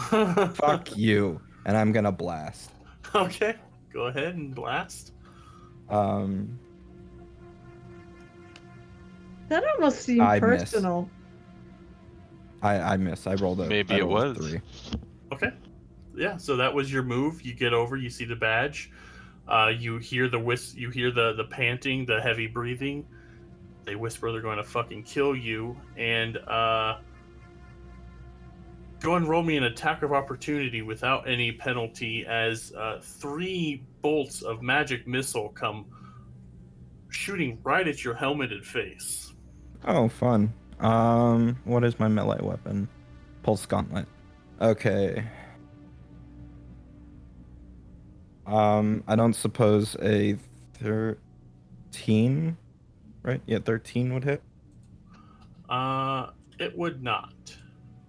fuck you. And I'm gonna blast. Okay, go ahead and blast. That almost seemed personal. I miss. I rolled a. Maybe it was 3. Okay. Yeah. So that was your move. You get over. You see the badge. You hear the You hear the panting, the heavy breathing. They whisper they're going to fucking kill you. And go and roll me an attack of opportunity without any penalty, as 3 bolts of magic missile come shooting right at your helmeted face. Oh, fun. What is my melee weapon? Pulse Gauntlet. Okay. I don't suppose a 13, right? Yeah, 13 would hit. It would not.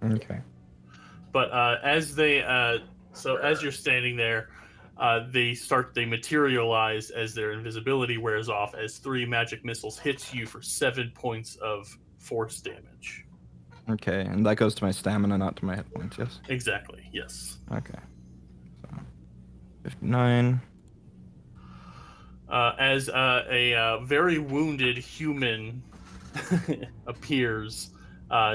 Okay. But as you're standing there, they materialize as their invisibility wears off, as 3 magic missiles hits you for 7 points of force damage. Okay, and that goes to my stamina, not to my hit points, yes? Exactly, yes. Okay. So, 59. As a very wounded human appears,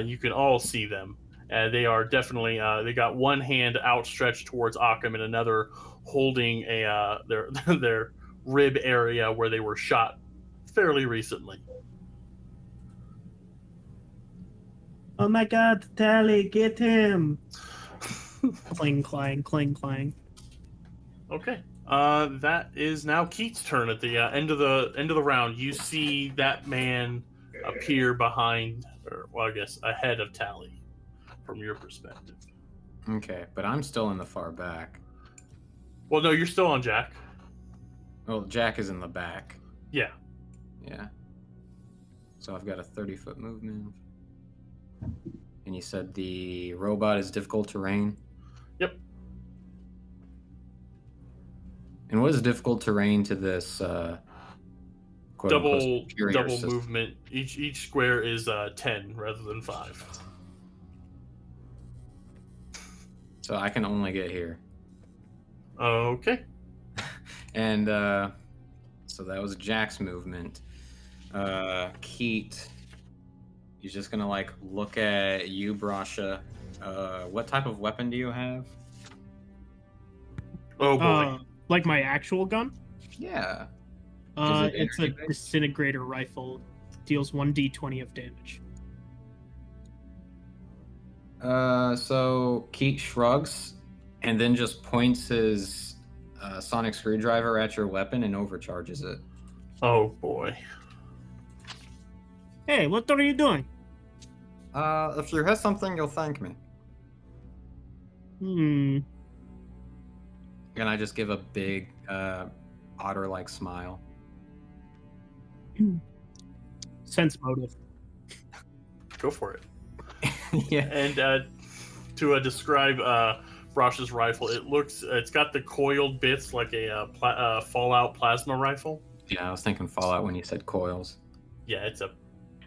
you can all see them. They are definitely, they got one hand outstretched towards Occam and another holding their rib area where they were shot fairly recently. Oh my god, Tally, get him! Clang, clang, clang, clang. Okay. That is now Keith's turn at the end of the round. You see that man appear behind, or well, I guess ahead of Tally, from your perspective. Okay, but I'm still in the far back. Well, no, you're still on Jack. Well, Jack is in the back. Yeah. Yeah. So I've got a 30-foot movement. And you said the robot is difficult terrain? Yep. And what is difficult terrain to this double system? movement? Each square is 10 rather than 5. So I can only get here. Okay. And so that was Jack's movement. Keat, he's just gonna like look at you, Brasha. What type of weapon do you have? Oh boy. Like my actual gun? Yeah. It's a disintegrator rifle. Deals 1d20 of damage. So Keat shrugs and then just points his sonic screwdriver at your weapon and overcharges it. Oh boy. Hey, what are you doing? If you hit something, you'll thank me. And I just give a big otter-like smile. Sense motive. Go for it. Yeah. And to describe Brasha's rifle, it's got the coiled bits like a Fallout plasma rifle. Yeah, I was thinking Fallout when you said coils. Yeah, it's a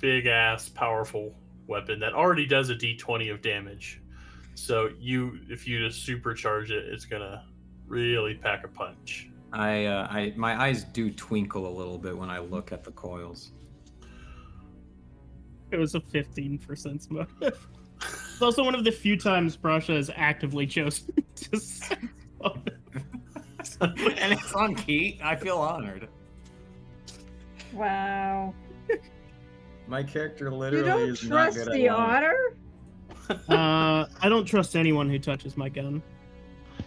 big ass powerful weapon that already does a d20 of damage. So if you just supercharge it, it's gonna really pack a punch. My eyes do twinkle a little bit when I look at the coils. It was a 15 for sense motive. It's also one of the few times Brasha has actively chosen to sense motive. And it's on Keat. I feel honored. Wow. My character You literally don't is not trust good the at lying. otter? I don't trust anyone who touches my gun.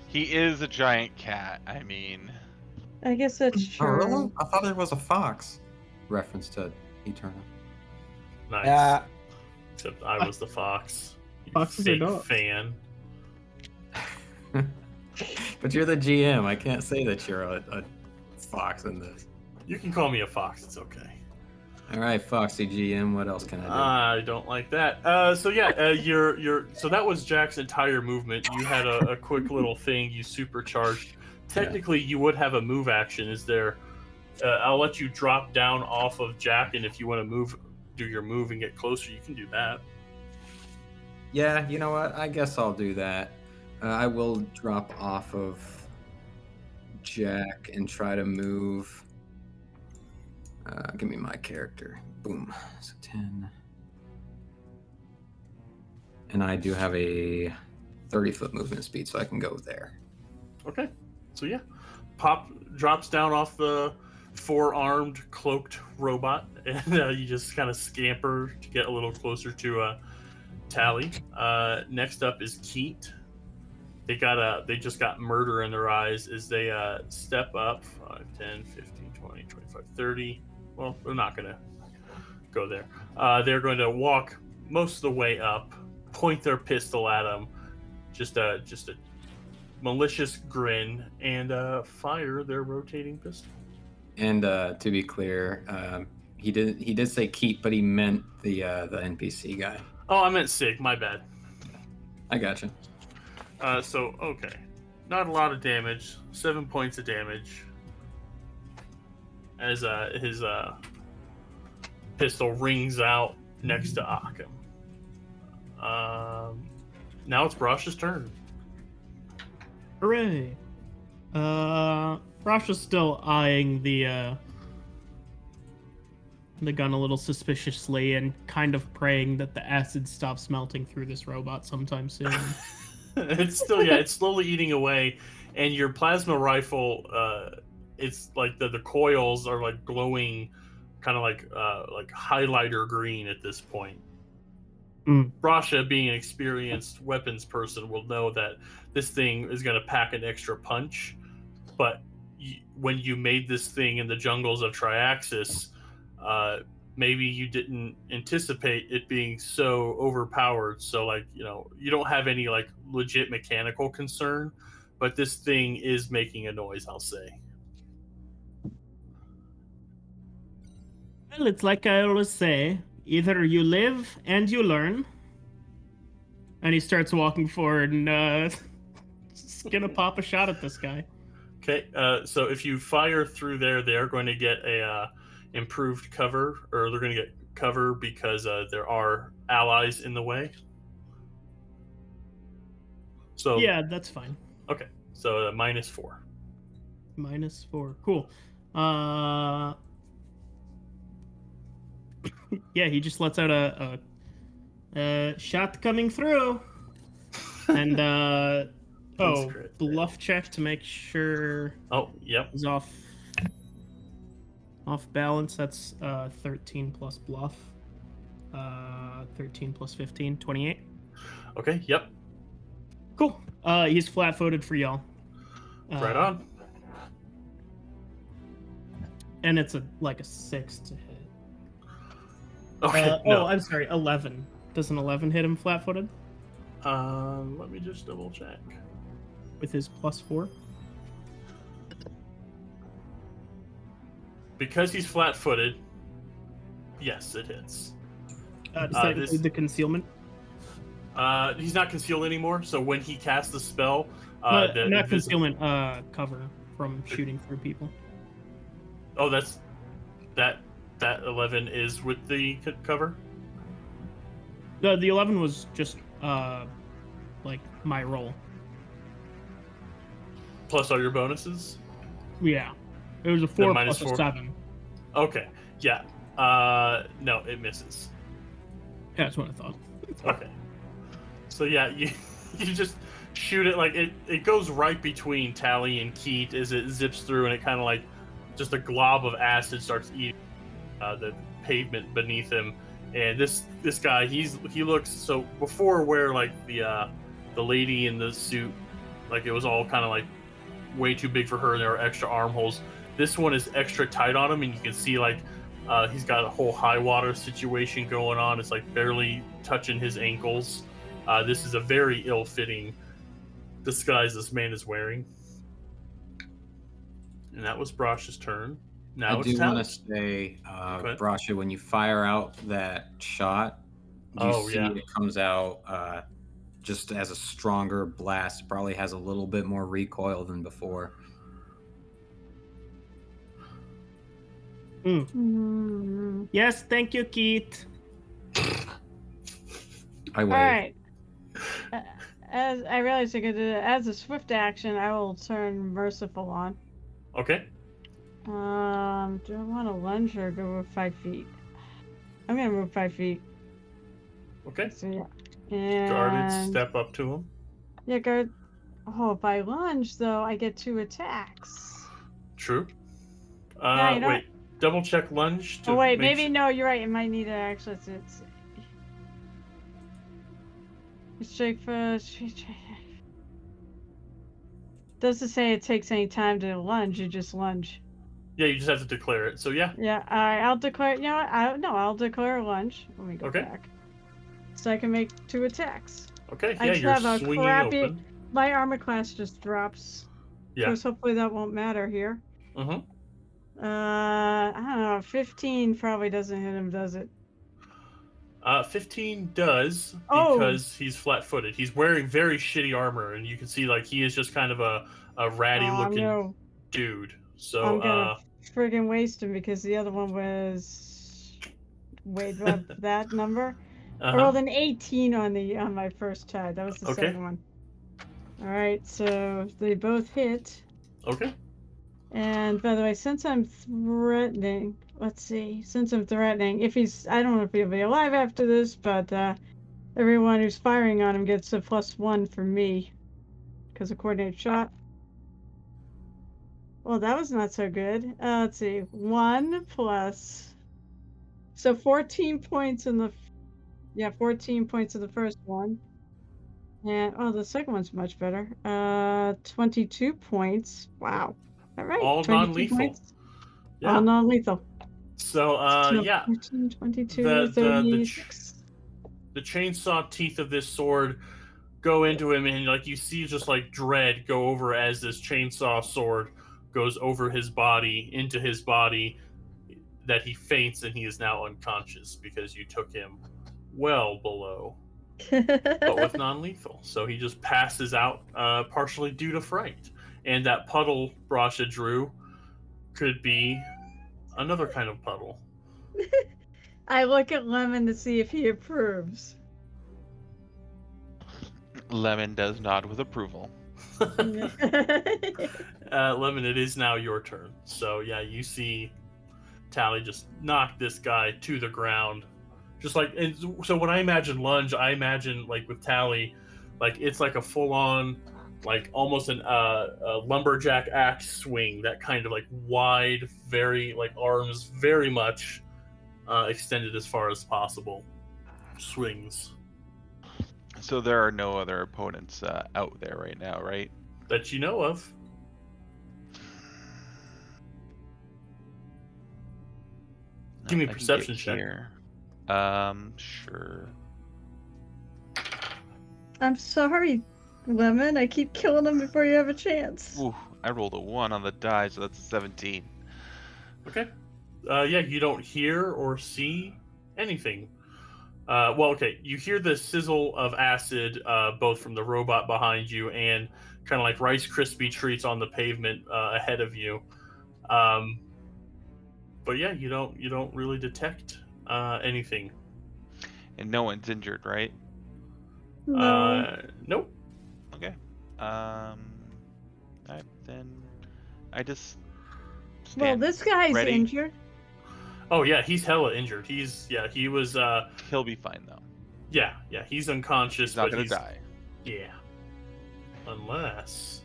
He is a giant cat. I mean, I guess that's Oh, true. really? I thought there was a fox. Reference to Eternal. Nice. Yeah. Except I was the fox. You Foxes are fake dogs. fan. But you're the GM. I can't say that you're a fox in this. You can call me a fox. It's okay. All right, Foxy GM. What else can I do? I don't like that. So that was Jack's entire movement. You had a quick little thing you supercharged. Technically, you would have a move action. Is there? I'll let you drop down off of Jack, and if you want to do your move and get closer, you can do that. Yeah, you know what? I guess I'll do that. I will drop off of Jack and try to move. Give me my character. Boom. So 10. And I do have a 30-foot movement speed, so I can go there. Okay. So yeah, Pop drops down off the four-armed cloaked robot, and you just kind of scamper to get a little closer to Tally. Next up is Keat. They just got murder in their eyes as they step up 5, 10, 15, 20, 25, 30. Well, they're not going to go there. They're going to walk most of the way up, point their pistol at him, just a malicious grin, and fire their rotating pistol. And to be clear, he did say Keat, but he meant the NPC guy. Oh, I meant Sig. My bad. I gotcha. So okay, not a lot of damage. 7 points of damage. As his pistol rings out next to Occam. Now it's Brosh's turn. Hooray! Rosh is still eyeing the gun a little suspiciously and kind of praying that the acid stops melting through this robot sometime soon. It's slowly eating away, and your plasma rifle, it's like the coils are like glowing, kind of like highlighter green at this point. Brasha, being an experienced weapons person, will know that this thing is going to pack an extra punch, but when you made this thing in the jungles of Triaxis, maybe you didn't anticipate it being so overpowered. So you don't have any legit mechanical concern, but this thing is making a noise, I'll say. Well, it's like I always say, either you live and you learn. And he starts walking forward and just gonna pop a shot at this guy. Okay, so if you fire through there, they are going to get a improved cover, or they're going to get cover because there are allies in the way. So yeah, that's fine. Okay, so -4. -4, cool. Yeah, he just lets out a shot coming through, and bluff check to make sure. Oh, yep. He's off balance. That's 13 plus bluff. 13 plus 15, 28. Okay, yep. Cool. He's flat-footed for y'all. Right on. And it's a 6 to hit. Okay. No. Oh, I'm sorry, 11. Does an 11 hit him flat-footed? Let me just double check. With his +4? Because he's flat-footed, yes, it hits. Does that include the concealment? He's not concealed anymore, so when he casts the spell... not concealment, cover from shooting through people. Oh, that 11 is with the cover? The 11 was just, my roll. Plus all your bonuses? Yeah. It was a 4 plus -4? a 7. Okay, yeah. No, it misses. Yeah, that's what I thought. Okay. So yeah, you just shoot it, it goes right between Tally and Keat as it zips through, and it kind of just a glob of acid starts eating the pavement beneath him. And this guy, he looks, so before where the lady in the suit, it was all kind of way too big for her, and there are extra armholes. This one is extra tight on him, and you can see like he's got a whole high water situation going on. It's like barely touching his ankles. This is a very ill-fitting disguise this man is wearing. And that was Brosh's turn. Now I do want to say, Brasha, when you fire out that shot, you see it comes out just as a stronger blast. Probably has a little bit more recoil than before. Yes, thank you, Keith. I wait. All right. As I realize I could do it as a swift action, I will turn Merciful on. Okay. Do I want to lunge or go move 5 feet? I'm gonna move 5 feet. Okay. So yeah. And guarded, step up to him. Yeah, guard. Oh, if I lunge though, I get 2 attacks. True. Yeah, wait. Double check lunge. Oh wait, maybe no. You're right. It might need to actually. It's straight first. Doesn't say it takes any time to lunge. You just lunge. Yeah, you just have to declare it. So yeah. Yeah. All right. I'll declare. You know what? I'll declare a lunge. Let me go back. So I can make 2 attacks. Okay. Yeah, I just you're have a swinging crappy. open. My armor class just drops. Yeah. Of course, hopefully that won't matter here. Mm-hmm. I don't know. 15 probably doesn't hit him, does it? 15 does, because he's flat-footed. He's wearing very shitty armor, and you can see like he is just kind of a ratty-looking dude. So I'm gonna friggin' waste him because the other one was that number. I rolled an 18 on my first try. That was the second one. All right, so they both hit. Okay. And by the way, since I'm threatening, I don't know if he'll be alive after this, but everyone who's firing on him gets a +1 for me because of coordinated shot. Well, that was not so good. Let's see, 1 plus, so 14 points in the, 14 points in the first one. And the second one's much better. 22 points. Wow. All right. All non-lethal. Yeah. All non-lethal. So 14, 22, the 36. The chainsaw teeth of this sword go into him, and like you see just like dread go over as this chainsaw sword goes over his body, into his body, that he faints and he is now unconscious because you took him well below. But with non-lethal. So he just passes out partially due to fright. And that puddle Brasha drew could be another kind of puddle. I look at Lemon to see if he approves. Lemon does nod with approval. Lemon, it is now your turn. So yeah, you see Tally just knock this guy to the ground. Just like, and so when I imagine lunge, I imagine like with Tally, like it's like a full-on, like almost a lumberjack axe swing, that kind of like wide, very like arms very much extended as far as possible swings. So there are no other opponents out there right now, right? That you know of. Give me a perception check. Sure. I'm sorry, Lemon. I keep killing them before you have a chance. Ooh, I rolled a 1 on the die, so that's a 17. Okay. You don't hear or see anything. Okay, you hear the sizzle of acid, both from the robot behind you and kind of like Rice Krispie treats on the pavement ahead of you. But yeah, you don't really detect anything. And no one's injured, right? No. Nope. Okay. Then I just stand this guy's ready. injured. Oh yeah, he's hella injured. He was. He'll be fine though. Yeah, he's unconscious. He's not but gonna die. Yeah. Unless.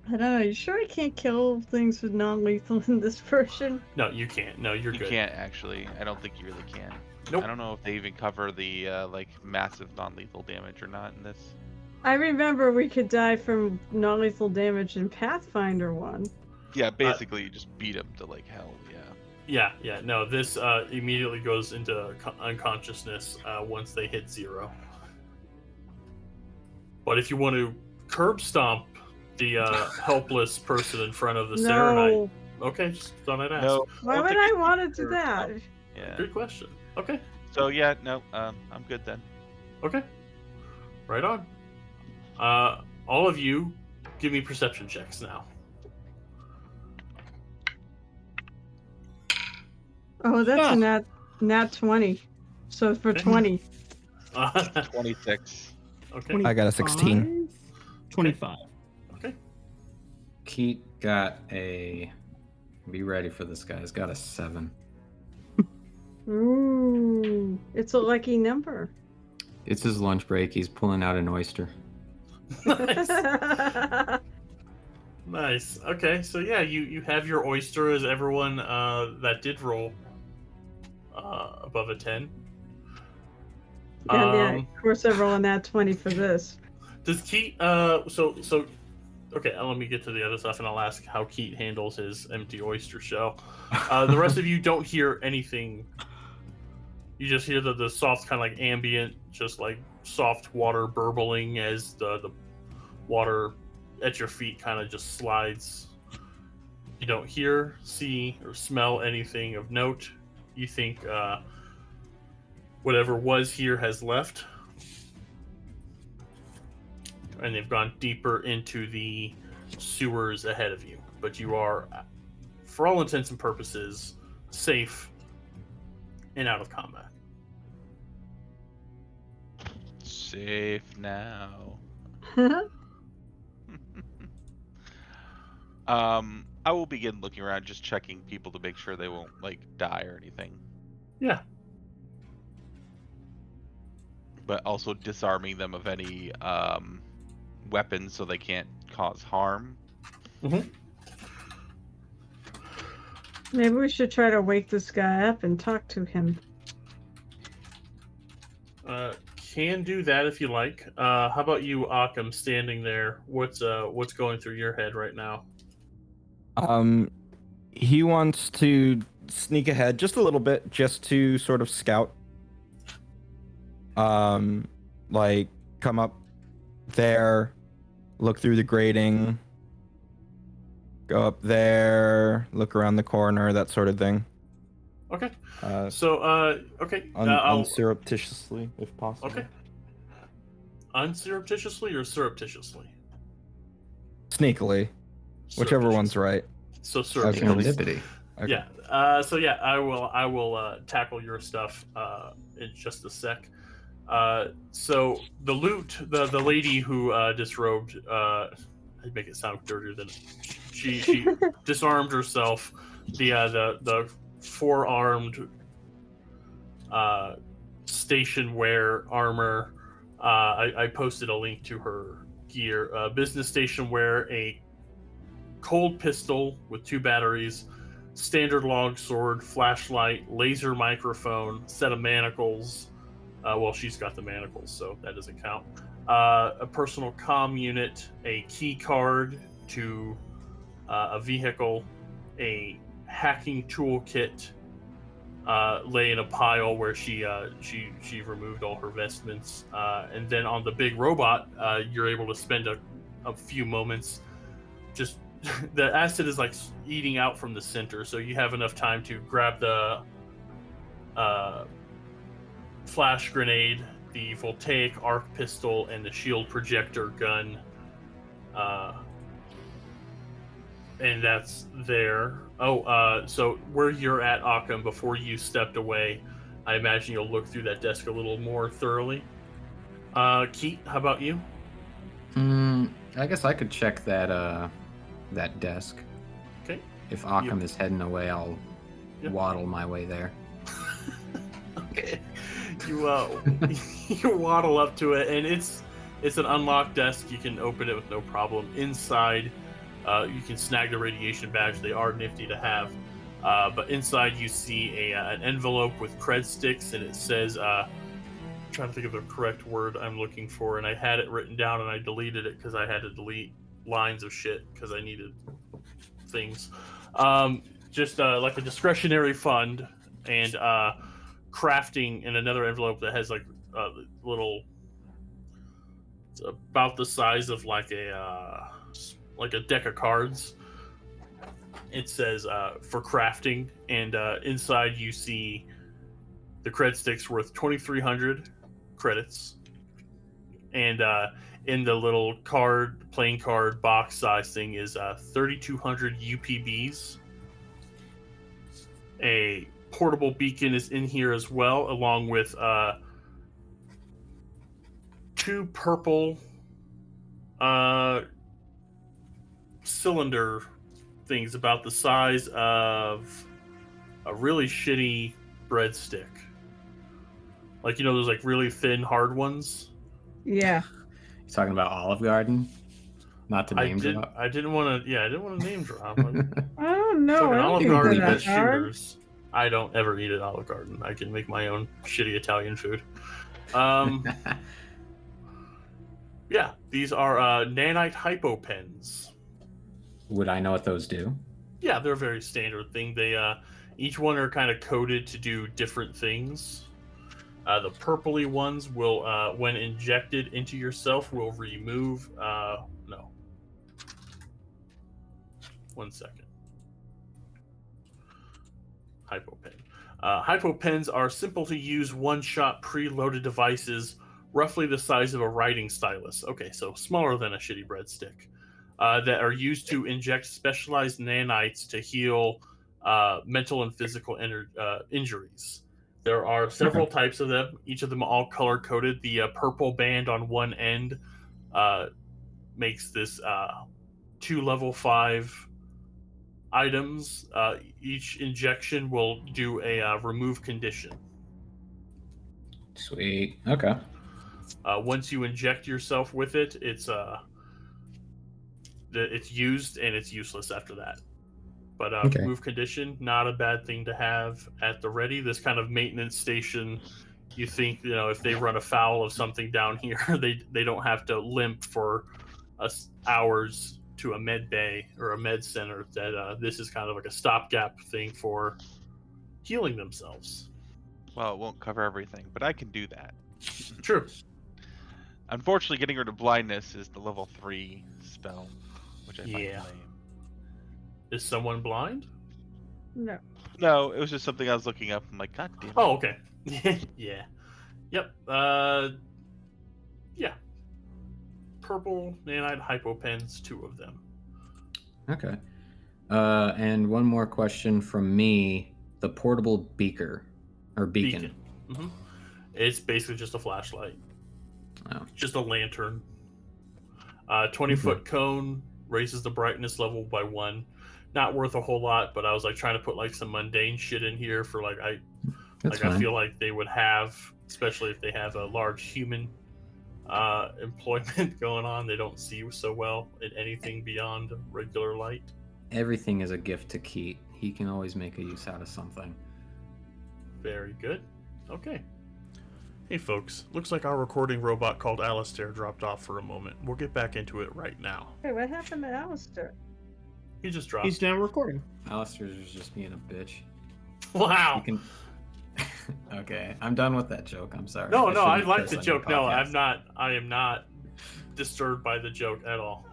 I don't know. You sure I can't kill things with non-lethal in this version? No, you can't. No, you're You good. can't actually. I don't think you really can. Nope. I don't know if they even cover the like massive non-lethal damage or not in this. I remember we could die from non-lethal damage in Pathfinder 1. Yeah, basically you just beat him to like hell. Yeah. No, this immediately goes into unconsciousness once they hit 0. But if you want to curb stomp the helpless person in front of the Serenite, okay, just thought I'd ask. No. Why would I want to do that? Yeah. Good question. Okay. So yeah, no, I'm good then. Okay. Right on. All of you, give me perception checks now. Oh, that's a nat 20. So for 20. 26. Okay. I got a 16. 25. Okay. Keat got a. Be ready for this guy. He's got a 7. Ooh, it's a lucky number. It's his lunch break. He's pulling out an oyster. Nice. Nice. Okay, so yeah, you have your oyster as everyone that did roll above a 10. Yeah, of course I roll a nat 20 for this. Does Keat okay, let me get to the other stuff and I'll ask how Keat handles his empty oyster shell. The rest of you don't hear anything. You just hear the soft kind of like ambient, just like soft water burbling as the water at your feet kind of just slides. You don't hear, see, or smell anything of note. You think whatever was here has left. And they've gone deeper into the sewers ahead of you. But you are, for all intents and purposes, safe and out of combat. Safe now. I will begin looking around, just checking people to make sure they won't like die or anything. Yeah. But also disarming them of any weapons so they can't cause harm. Mm-hmm. Maybe we should try to wake this guy up and talk to him. Can do that if you like. How about you, Occam, standing there? What's going through your head right now? He wants to sneak ahead just a little bit, just to sort of scout. Like come up there, look through the grating, go up there, look around the corner, that sort of thing. Okay. Okay. Unsurreptitiously, if possible. Okay. Unsurreptitiously or surreptitiously? Sneakily, whichever one's right. So Serendipity. Okay. Yeah. I will tackle your stuff in just a sec. So the loot, the lady who disrobed, I make it sound dirtier than she disarmed herself. The 4-armed station wear armor. I posted a link to her gear. Business station wear, a cold pistol with 2 batteries, standard long sword, flashlight, laser microphone, set of manacles. Well, she's got the manacles, so that doesn't count. A personal comm unit, a key card to a vehicle, a hacking toolkit lay in a pile where she removed all her vestments, and then on the big robot, you're able to spend a few moments. Just the acid is like eating out from the center, so you have enough time to grab the flash grenade, the voltaic arc pistol, and the shield projector gun. And that's there. So where you're at, Occam, before you stepped away, I imagine you'll look through that desk a little more thoroughly. Keat, how about you? I guess I could check that desk. Okay. If Occam is heading away, I'll waddle my way there. Okay. You you waddle up to it, and it's an unlocked desk. You can open it with no problem. Inside, you can snag the radiation badge. They are nifty to have. But inside, you see an envelope with cred sticks, and it says trying to think of the correct word I'm looking for, and I had it written down and I deleted it because I had to delete lines of shit because I needed things. Just like a discretionary fund and crafting in another envelope that has like little. It's about the size of like a deck of cards. It says for crafting, and inside you see the cred sticks worth 2,300 credits, and in the little playing card box size thing is 3,200 UPBs. A portable beacon is in here as well, along with 2 purple cylinder things about the size of a really shitty breadstick. Like, those like really thin, hard ones. Yeah. You talking about Olive Garden? Not to name drop. I didn't want to name drop. I don't know. I don't Olive think Garden they're best that hard. shooters. I don't ever eat at Olive Garden. I can make my own shitty Italian food. Yeah, these are nanite hypo pens. Would I know what those do? Yeah, they're a very standard thing. They each one are kind of coded to do different things. The purpley ones will, when injected into yourself, will remove. No. 1 second. Hypopen. Hypopens are simple to use one-shot pre-loaded devices, roughly the size of a writing stylus. Okay, so smaller than a shitty breadstick. That are used to inject specialized nanites to heal mental and physical injuries. There are several types of them, each of them all color-coded. The purple band on one end makes this 2 level 5 items. Each injection will do a remove condition. Sweet. Okay. Once you inject yourself with it, it's used and it's useless after that. But remove condition, not a bad thing to have at the ready. This kind of maintenance station, you think, if they run afoul of something down here, they don't have to limp for hours to a med bay or a med center. That this is kind of like a stopgap thing for healing themselves. Well, it won't cover everything, but I can do that. True. Unfortunately, getting rid of blindness is the level 3 spell, which I find lame. Is someone blind? No. No, it was just something I was looking up. I'm like, God damn it. Oh, okay. Yeah. Yep. Yeah. Purple nanite hypopens, 2 of them. Okay. And one more question from me. The portable beaker or beacon. Mm-hmm. It's basically just a flashlight. Oh. Just a lantern. 20-foot cone raises the brightness level by 1. Not worth a whole lot, but I was like trying to put like some mundane shit in here for like I feel like they would have, especially if they have a large human employment going on. They don't see so well in anything beyond regular light. Everything is a gift to Keat. He can always make a use out of something. Very good. Okay. Hey folks, looks like our recording robot called Alistair dropped off for a moment. We'll get back into it right now. Hey, what happened to Alistair? He just dropped. He's now recording. Alistair's just being a bitch. Wow. Can... Okay, I'm done with that joke. I'm sorry. No, I like curse the on joke. your No, podcast. I am not disturbed by the joke at all.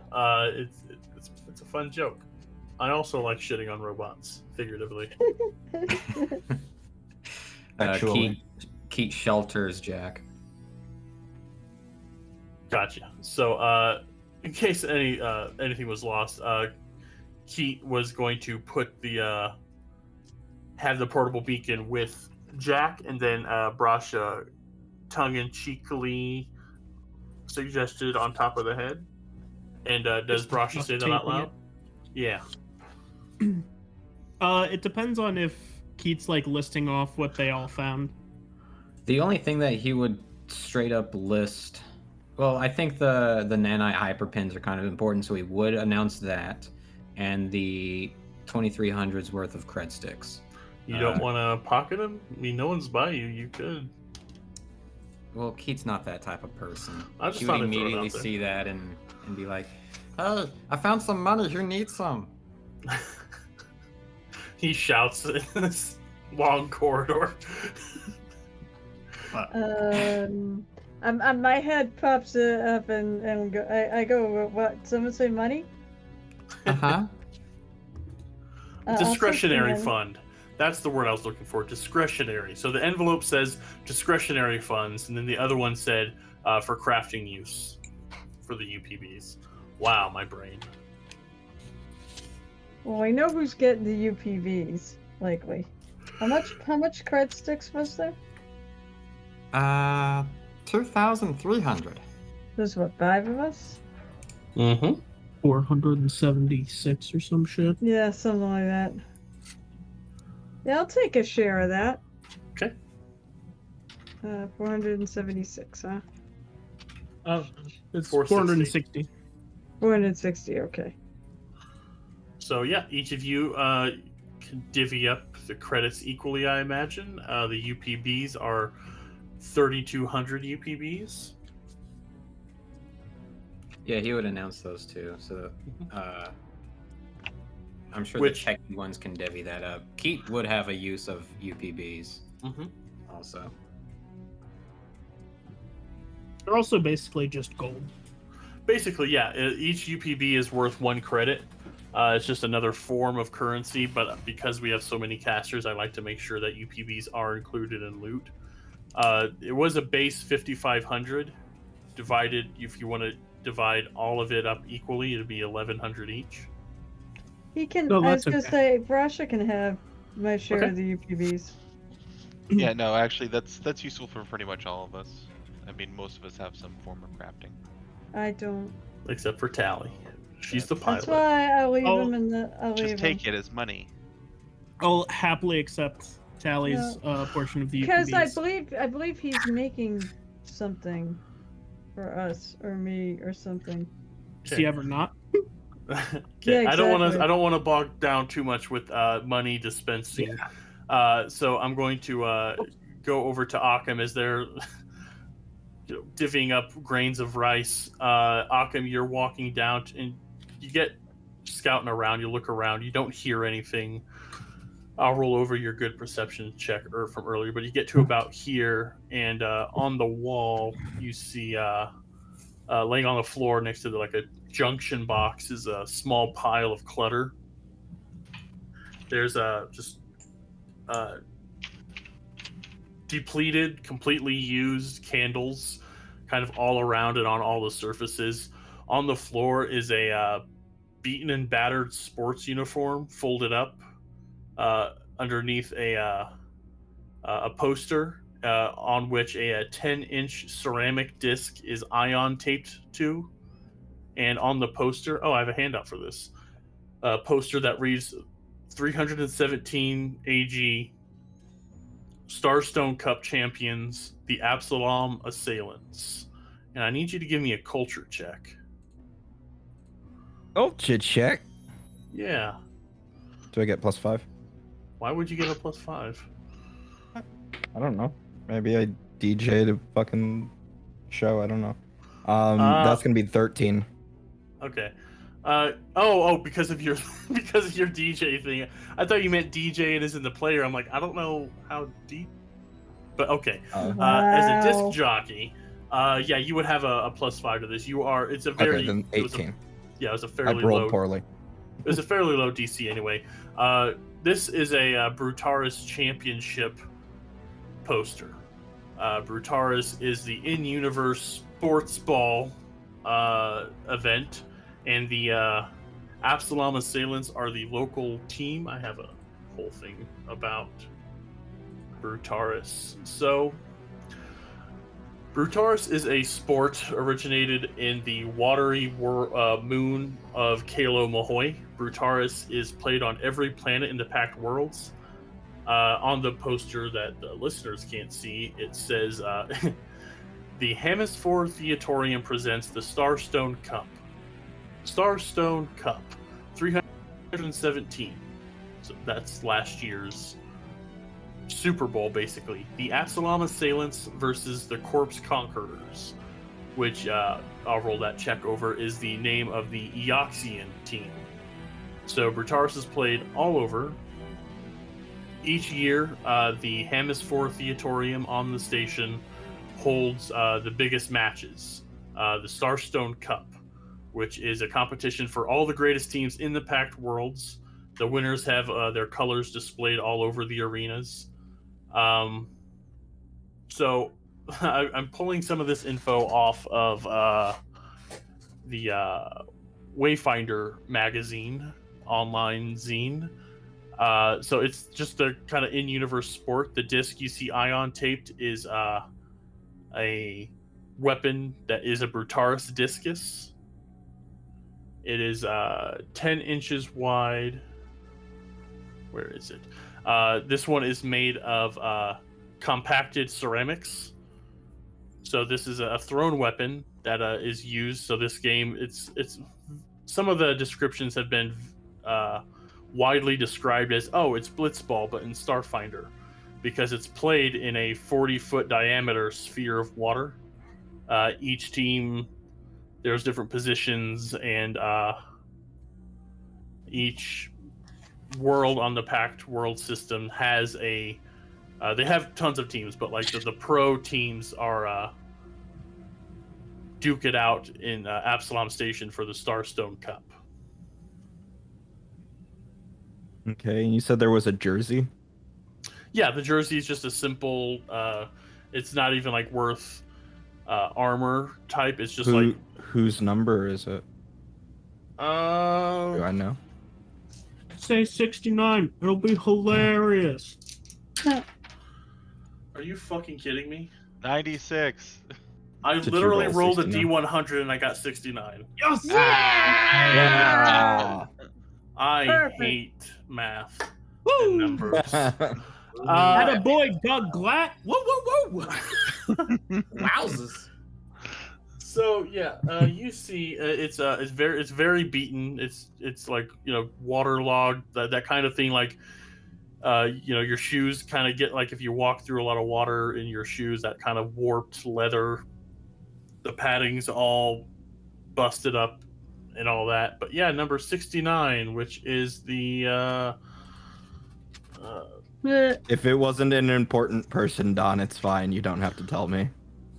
It's a fun joke. I also like shitting on robots, figuratively. Actually. Keat shelters Jack. Gotcha. So, in case anything was lost, Keat was going to put have the portable beacon with Jack, and then Brasha tongue-in-cheekily suggested on top of the head. And does Brasha say that out loud? Yeah. It depends on if Keat's like listing off what they all found. The only thing that he would straight up list, well, I think the nanite hyperpins are kind of important, so he would announce that, and the 2,300's worth of cred sticks. You don't want to pocket them? I mean, no one's by you. You could. Well, Keith's not that type of person. I just He thought would I'd throw it immediately out there. see that and be like, "Hey, I found some money. Who needs some?" He shouts in this long corridor. My head pops up and I go, what? Someone say money? Uh-huh. Discretionary I'll take the money. fund. That's the word I was looking for. Discretionary. So the envelope says discretionary funds, and then the other one said for crafting use for the UPBs. Wow, my brain. Well, I know who's getting the UPVs, likely. How much cred sticks was there? 2,300. There's what, 5 of us? Mm-hmm. 476 or some shit. Yeah, something like that. Yeah, I'll take a share of that. Okay. 476, huh? It's 460. 460. 460, okay. So yeah, each of you can divvy up the credits equally, I imagine. The UPBs are 3,200 UPBs. Yeah, he would announce those too. So, I'm sure Which- the techie ones can divvy that up. Keith would have a use of UPBs Mm-hmm. also. They're also basically just gold. Basically, yeah, each UPB is worth 1 credit. It's just another form of currency, but because we have so many casters, I like to make sure that UPBs are included in loot. It was a base 5,500. Divided, if you want to divide all of it up equally, it'd be 1,100 each. He can. No, I was that's gonna say, Brasha can have my share of the UPVs. Yeah, no, actually, that's useful for pretty much all of us. I mean, most of us have some form of crafting. I don't. Except for Tally. She's the pilot. That's why I leave Oh, him in the. I'll Just leave take him. it as money. I'll happily accept Tally's portion of the UPBs. Because I believe he's making something for us or me or something. Is he ever not? Okay. Yeah, I don't want exactly. to. I don't want to bog down too much with money dispensing. So I'm going to go over to Occam as they're divvying up grains of rice. Occam, you're walking down and you get scouting around. You look around. You don't hear anything. I'll roll over your good perception check from earlier, but you get to about here, and on the wall you see laying on the floor next to like a junction box is a small pile of clutter. There's just depleted, completely used candles kind of all around and on all the surfaces. On the floor is a beaten and battered sports uniform folded up underneath a poster on which a 10-inch ceramic disc is ion taped to. And on the poster, I have a handout for this. Poster that reads 317 AG Starstone Cup champions, the Absalom Assailants. And I need you to give me a culture check. Culture check. Yeah. Do I get +5? Why would you get a +5? I don't know. Maybe I DJ'd a fucking show. I don't know. That's gonna be 13. Okay. Because of your DJ thing. I thought you meant DJ and is in the player. I'm like, I don't know how deep. But okay. As a disc jockey, you would have a +5 to this. It's a very. Okay, then 18. It was a I fairly rolled low. poorly. It was a fairly low DC anyway. This is a Brutalist Championship poster. Brutalist is the in-universe sports ball event, and the Absalom Assailants are the local team. I have a whole thing about Brutalist. So, Brutalist is a sport originated in the watery moon of Kalo Mahoy. Brutalist is played on every planet in the Pact Worlds. On the poster that the listeners can't see, it says, the Hemisphere Theatorium presents the Starstone Cup. Starstone Cup, 317. So that's last year's Super Bowl, basically. The Absalom Assailants versus the Corpse Conquerors, which I'll roll that check over, is the name of the Eoxian team. So Brutalist is played all over. Each year, the Hemisphere Theatorium on the station holds the biggest matches. The Starstone Cup, which is a competition for all the greatest teams in the Pact Worlds. The winners have their colors displayed all over the arenas. So I'm pulling some of this info off of the Wayfinder magazine, online zine. So it's just a kind of in-universe sport. The disc you see ion taped is a weapon that is a Brutalist discus. It is 10 inches wide. Where is it? This one is made of compacted ceramics. So this is a thrown weapon that is used. So this game, it's some of the descriptions have been widely described as, it's Blitzball, but in Starfinder, because it's played in a 40-foot diameter sphere of water. Each team, there's different positions, and each world on the Pact World system has they have tons of teams, but like the pro teams are duke it out in Absalom Station for the Starstone Cup. Okay, and you said there was a jersey? Yeah, the jersey is just a simple, it's not even like worth armor type. It's just like... Whose number is it? Do I know? Say 69. It'll be hilarious. Are you fucking kidding me? 96. I Did you literally roll rolled a 69? D100 and I got 69. Yes! Yeah! I Perfect. hate math Woo! and numbers. Had a boy, Doug Glatt. Whoa, whoa, whoa! Wowzers. So yeah, you see, it's very beaten. It's like, waterlogged, that kind of thing. Like, your shoes kind of get, like, if you walk through a lot of water in your shoes, that kind of warped leather. The padding's all busted up and all that. But yeah, number 69, which is the If it wasn't an important person, Don, it's fine. You don't have to tell me.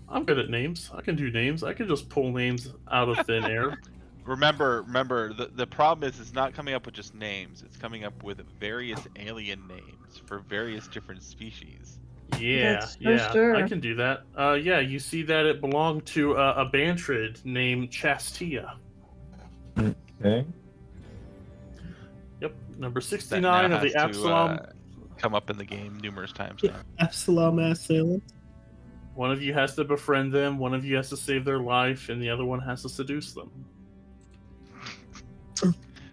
I'm good at names. I can do names. I can just pull names out of thin air. Remember, the problem is it's not coming up with just names. It's coming up with various alien names for various different species. Yeah, That's for yeah, sure. I can do that. Yeah, you see that it belonged to a Bantrid named Chastia. Okay. Yep, number That 69 now of the has to, Absalom. come up in the game numerous times now. Absalom Assailant. One of you has to befriend them, one of you has to save their life, and the other one has to seduce them.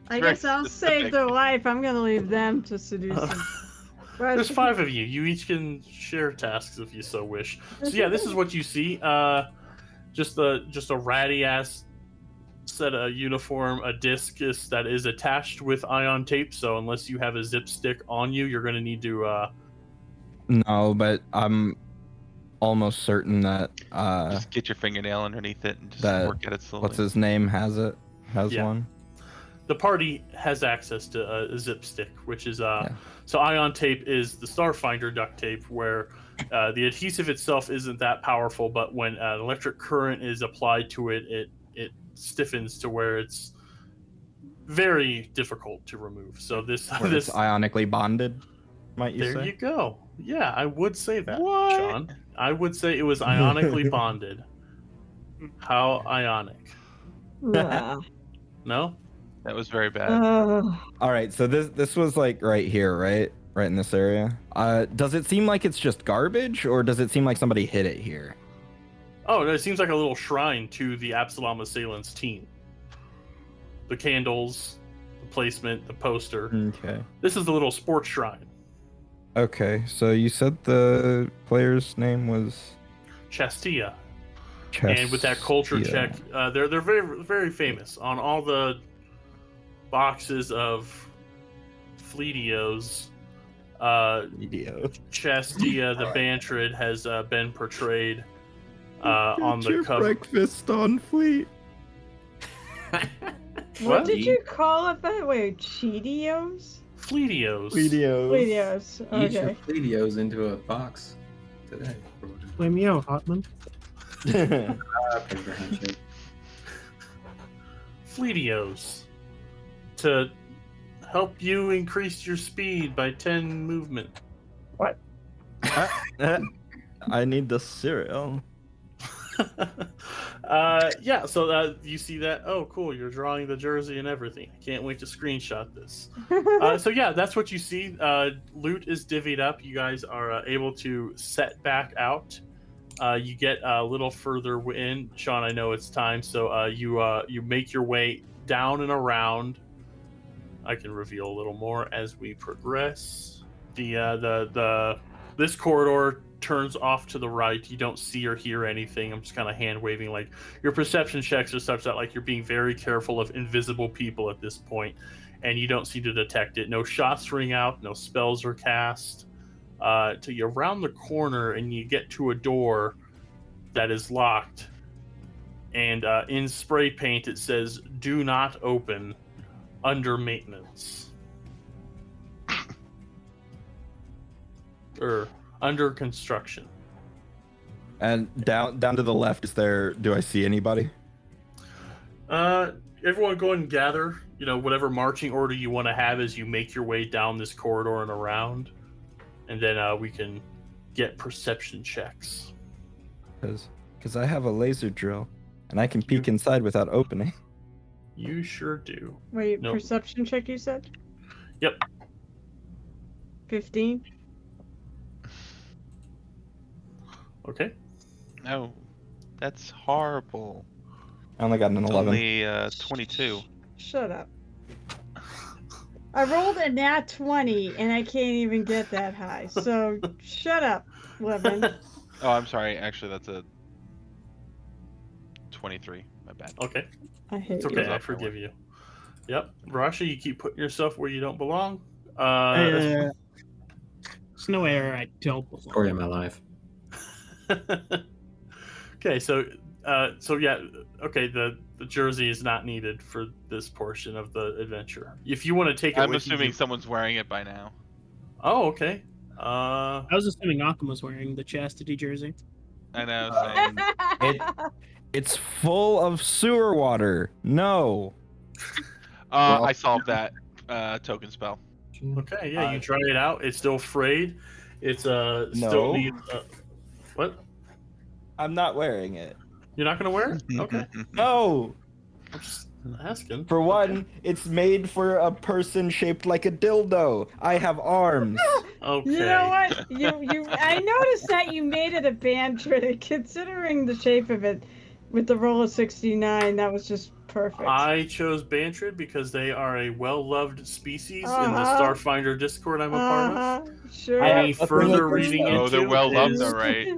I Very guess I'll specific. save their life. I'm gonna leave them to seduce them. There's 5 of you. You each can share tasks if you so wish. So yeah, this is what you see. Just a ratty ass set of uniform, a discus that is attached with ion tape. So unless you have a zip stick on you, you're gonna need to. No, but I'm almost certain that Just get your fingernail underneath it and just that- work at it slowly. what's his name has Yeah. one. The party has access to a zip stick, which is so ion tape is the Starfinder duct tape, where the adhesive itself isn't that powerful, but when an electric current is applied to it, it stiffens to where it's very difficult to remove. So this Where it's ionically bonded, might you there say? you go. Yeah, I would say that, What? John. I would say it was ionically bonded. How ionic? Wow. No? That was very bad. All right, so this was like right here, right in this area. Does it seem like it's just garbage, or does it seem like somebody hid it here? Oh, no, it seems like a little shrine to the Absalom Assailants team. The candles, the placement, the poster. Okay. This is the little sports shrine. Okay, so you said the player's name was Chastia. And with that culture check, they're very, very famous. On all the boxes of Fleetios, Chestia the Bantrid has been portrayed on the your cover. Breakfast on Fleet. What did you call it, by the way? Cheetios? Fleetios. Fleetios. Eat your Okay. Fleetios into a box today. Flame me out, Hotman. Paper handshake. Fleetios. To help you increase your speed by 10 movement. What? I need the cereal. Yeah, so you see that. Oh, cool. You're drawing the jersey and everything. I can't wait to screenshot this. So yeah, that's what you see. Loot is divvied up. You guys are able to set back out. You get a little further in. Sean, I know it's time. So you make your way down and around. I can reveal a little more as we progress. This corridor turns off to the right. You don't see or hear anything. I'm just kind of hand waving. Like, your perception checks are such that like you're being very careful of invisible people at this point, and you don't seem to detect it. No shots ring out. No spells are cast. Till you're around the corner and you get to a door that is locked, and in spray paint it says "Do not open, under maintenance," or under construction. And down to the left, do I see anybody? Everyone go ahead and gather, whatever marching order you want to have as you make your way down this corridor and around, and then we can get perception checks. Because I have a laser drill, and I can peek inside without opening. You sure do. Wait, Nope. perception check you said? Yep. 15? Okay. No, that's horrible. I only got an 11. Only 22. Shut up. I rolled a nat 20 and I can't even get that high. So shut up, Levin. Oh, I'm sorry. Actually, that's a 23. My bad. Okay. I hate It's okay. you. I forgive you. Yep. Rasha, you keep putting yourself where you don't belong. There's no error. I don't belong. Story of my life. Okay, so yeah, okay, the jersey is not needed for this portion of the adventure. If you want to take it I'm with you, assuming someone's wearing it by now. Oh, okay. I was assuming Occam was wearing the chastity jersey. I know. Same. It's full of sewer water. No. I solved that token spell. Okay, yeah, you try it out. It's still frayed. It's still No. needs. What? I'm not wearing it. You're not gonna wear it? Okay. No. I'm just asking. For one, it's made for a person shaped like a dildo. I have arms. Okay. You know what? I noticed that you made it a band trick. Considering the shape of it, with the roll of 69, that was just perfect. I chose Bantrid because they are a well-loved species in the Starfinder Discord I'm a part of. Sure. Any Yeah, further that's reading what into Oh, they're well loved, is- all right.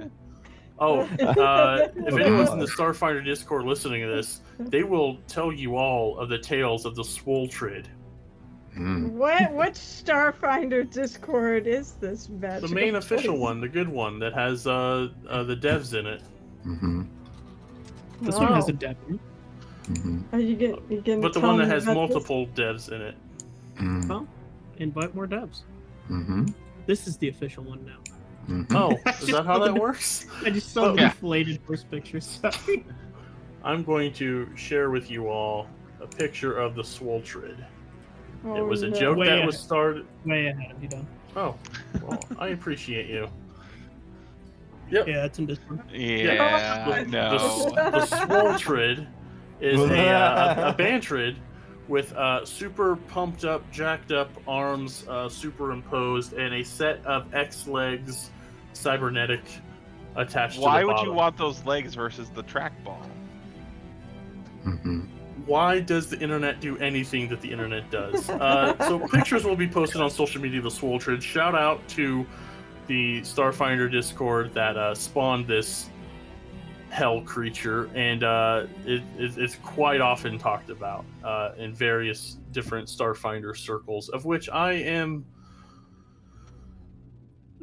Oh, if anyone's in the Starfinder Discord listening to this, they will tell you all of the tales of the Swoltrid. What Starfinder Discord is this magical The main official place? one, the good one, that has the devs in it. Mm-hmm. This one has a devil. Mm-hmm. You can But the tell one that me has about this? multiple devs in it. Mm-hmm. Well, invite more devs. Mm-hmm. This is the official one now. Mm-hmm. Oh, is that how that works? I just saw the Yeah. inflated first picture. Sorry. I'm going to share with you all a picture of the Swoltrid. Oh, It was a no. joke Way that ahead. was started. Way ahead of you, done. Oh, well, I appreciate you. Yep. Yeah, it's in Discord. Yeah, no. The Swoltrid is a Bantrid with super pumped up, jacked up arms superimposed and a set of X legs cybernetic attached to the Why bottom. would you want those legs versus the trackball? Mm-hmm. Why does the internet do anything that the internet does? So pictures will be posted on social media of the Swoltrid. Shout out to the Starfinder Discord that spawned this hell creature, and it's quite often talked about in various different Starfinder circles, of which I am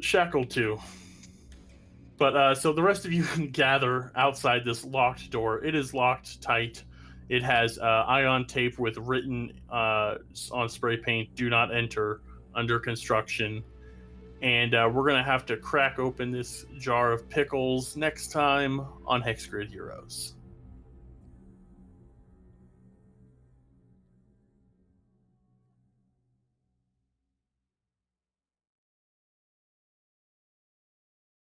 shackled to. But so the rest of you can gather outside this locked door. It is locked tight. It has ion tape with written on spray paint, "Do not enter, under construction." And we're going to have to crack open this jar of pickles next time on Hex Grid Heroes.